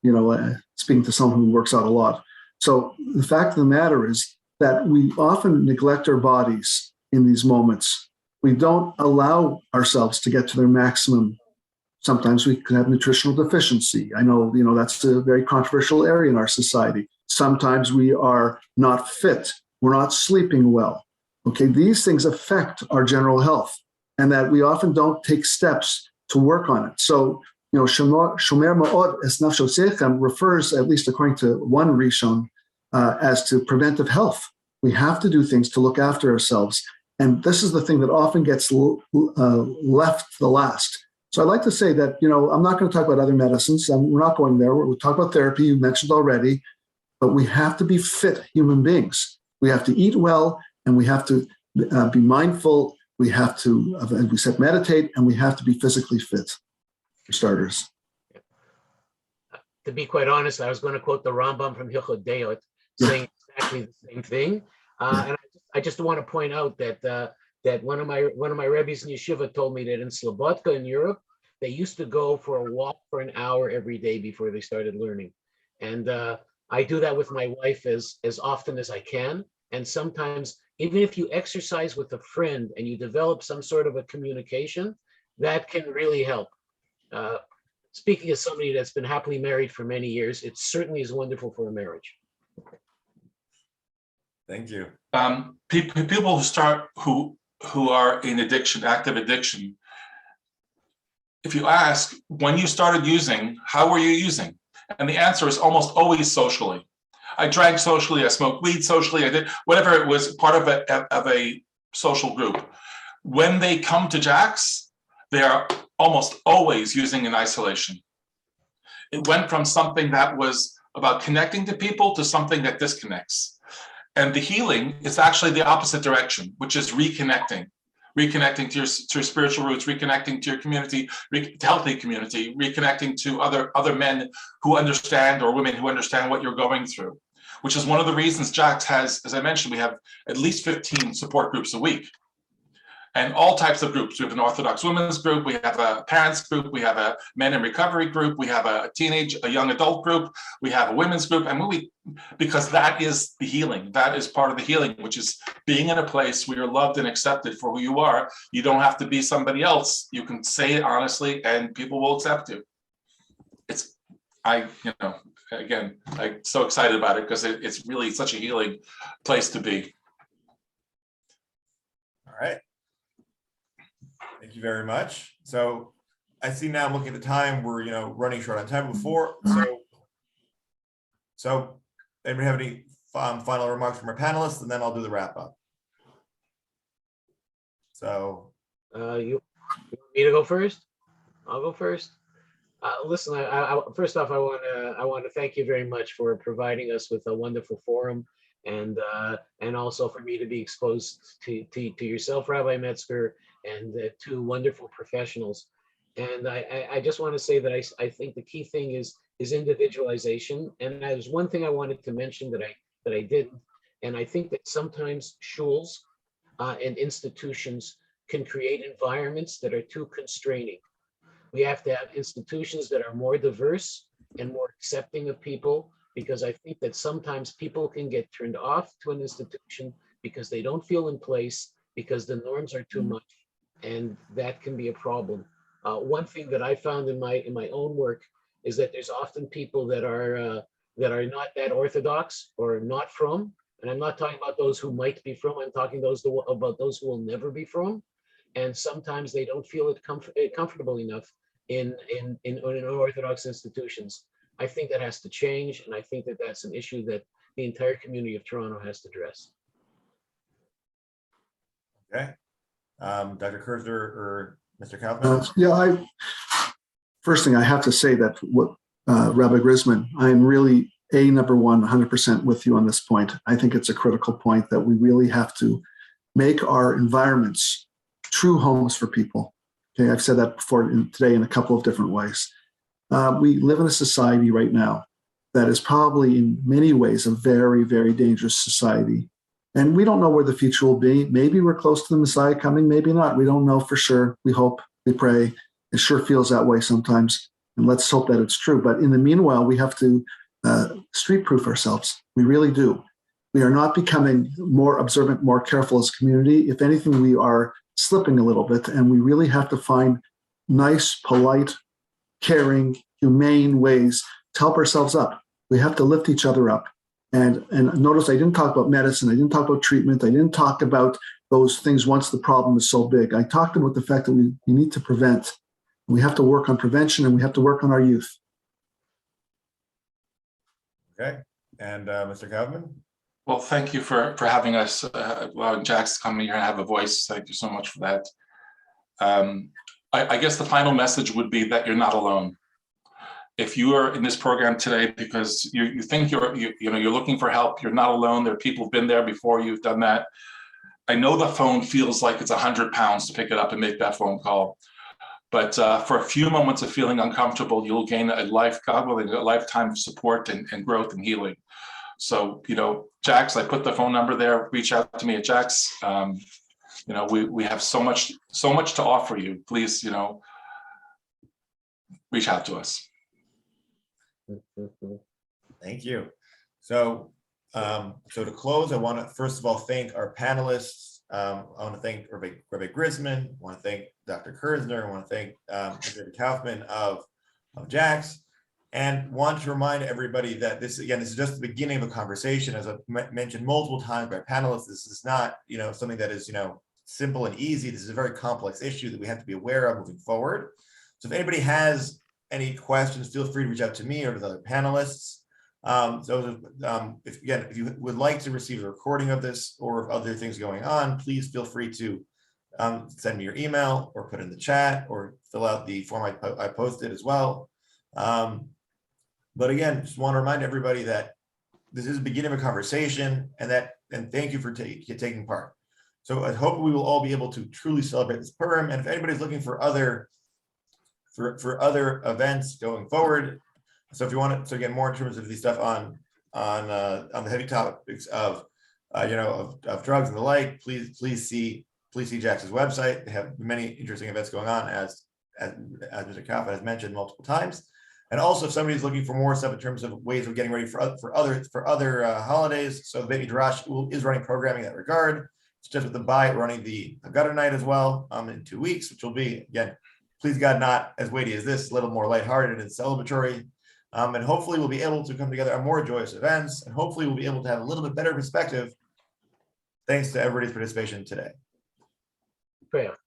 Speaker 3: speaking to someone who works out a lot. So the fact of the matter is that we often neglect our bodies in these moments. We don't allow ourselves to get to their maximum Sometimes we can have nutritional deficiency. I know, that's a very controversial area in our society. Sometimes we are not fit. We're not sleeping well. Okay, these things affect our general health, and that we often don't take steps to work on it. So, Shomer Ma'od Es Nafshosechem refers, at least according to one Rishon, as to preventive health. We have to do things to look after ourselves. And this is the thing that often gets left the last. So I'd like to say that, I'm not going to talk about other medicines. We're not going there. We'll talk about therapy, you mentioned already, but we have to be fit human beings. We have to eat well, and we have to be mindful. We have to, as we said, meditate, and we have to be physically fit, for starters.
Speaker 2: To be quite honest, I was going to quote the Rambam from Hilchot Deot, saying exactly the same thing. And I just want to point out that one of my Rebbes in Yeshiva told me that in Slobodka in Europe, they used to go for a walk for an hour every day before they started learning. And I do that with my wife as often as I can. And sometimes, even if you exercise with a friend and you develop some sort of a communication, that can really help. Speaking as somebody that's been happily married for many years, it certainly is wonderful for a marriage.
Speaker 1: Thank you.
Speaker 4: People who are in addiction, active addiction, if you ask, when you started using, how were you using? And the answer is almost always socially. I drank socially, I smoked weed socially, I did whatever it was, part of a social group. When they come to Jack's, they are almost always using in isolation. It went from something that was about connecting to people to something that disconnects. And the healing is actually the opposite direction, which is reconnecting to your spiritual roots, reconnecting to your community, healthy community, reconnecting to other men who understand, or women who understand what you're going through, which is one of the reasons Jack's has, as I mentioned, we have at least 15 support groups a week. And all types of groups. We have an Orthodox women's group, we have a parents group, we have a men in recovery group, we have a young adult group, we have a women's group, and because that is the healing. That is part of the healing, which is being in a place where you're loved and accepted for who you are. You don't have to be somebody else. You can say it honestly, and people will accept you. I'm so excited about it because it's really such a healing place to be.
Speaker 1: All right. Thank you very much. So I see now, I'm looking at the time, we're running short on time before. So anybody have any final remarks from our panelists, and then I'll do the wrap up. So
Speaker 2: You want me to go first? I'll go first. Listen, first off, I want to thank you very much for providing us with a wonderful forum, and also for me to be exposed to yourself, Rabbi Metzger, and two wonderful professionals. And I just want to say that I think the key thing is individualization. And there's one thing I wanted to mention that I didn't. And I think that sometimes shuls and institutions can create environments that are too constraining. We have to have institutions that are more diverse and more accepting of people, because I think that sometimes people can get turned off to an institution because they don't feel in place, because the norms are too much, and that can be a problem. One thing that I found in my own work is that there's often people that are not that orthodox or not from, and I'm not talking about those who might be from. I'm talking about those who will never be from, and sometimes they don't feel it comfortable enough in orthodox institutions. I think that has to change, and I think that that's an issue that the entire community of Toronto has to address.
Speaker 1: okay, Dr. Kirzner or Mr. Kaufman?
Speaker 3: First thing I have to say that what Rabbi Grysman, I'm really number one, 100% with you on this point. I think it's a critical point that we really have to make our environments true homes for people. Okay, I've said that before today in a couple of different ways. We live in a society right now that is probably in many ways a very, very dangerous society. And we don't know where the future will be. Maybe we're close to the Messiah coming, maybe not. We don't know for sure. We hope, we pray. It sure feels that way sometimes. And let's hope that it's true. But in the meanwhile, we have to street-proof ourselves. We really do. We are not becoming more observant, more careful as a community. If anything, we are slipping a little bit, and we really have to find nice, polite caring, humane ways to help ourselves up. We have to lift each other up. And notice I didn't talk about medicine. I didn't talk about treatment. I didn't talk about those things once the problem is so big. I talked about the fact that we need to prevent. We have to work on prevention, and we have to work on our youth.
Speaker 1: Okay, and Mr. Kaufman?
Speaker 4: Well, thank you for having us, allowing Jax to come here and have a voice. Thank you so much for that. I guess the final message would be that you're not alone. If you are in this program today because you think you're looking for help, you're not alone. There are people who've been there before you've done that. I know the phone feels like it's 100 pounds to pick it up and make that phone call. But for a few moments of feeling uncomfortable, you'll gain a lifetime of support and growth and healing. So, Jax, I put the phone number there. Reach out to me at Jax. We have so much to offer you. Please, reach out to us.
Speaker 1: Thank you. So to close, I want to first of all thank our panelists. I want to thank Rabbi Grysman. I want to thank Dr. Kirzner. I want to thank David Kaufman of Jax, and want to remind everybody that this is just the beginning of a conversation. As I've mentioned multiple times by panelists, this is not something that is simple and easy. This is a very complex issue that we have to be aware of moving forward. So if anybody has any questions, feel free to reach out to me or to the other panelists. If you would like to receive a recording of this or of other things going on, please feel free to send me your email or put in the chat or fill out the form I posted as well. But again, just want to remind everybody that this is the beginning of a conversation, and thank you for taking part. So I hope we will all be able to truly celebrate this program. And if anybody's looking for other events going forward, so if you want to get more in terms of the stuff on the heavy topics of drugs and the like, please see Jax's website. They have many interesting events going on, as Mr. Kaufman has mentioned multiple times. And also, if somebody's looking for more stuff in terms of ways of getting ready for other holidays, so the Beit Midrash is running programming in that regard. It's just with the Bayit running the gutter night as well in 2 weeks, which will be, again, please God, not as weighty as this, a little more lighthearted and celebratory. And hopefully we'll be able to come together on more joyous events, and hopefully we'll be able to have a little bit better perspective thanks to everybody's participation today.
Speaker 2: Prayer.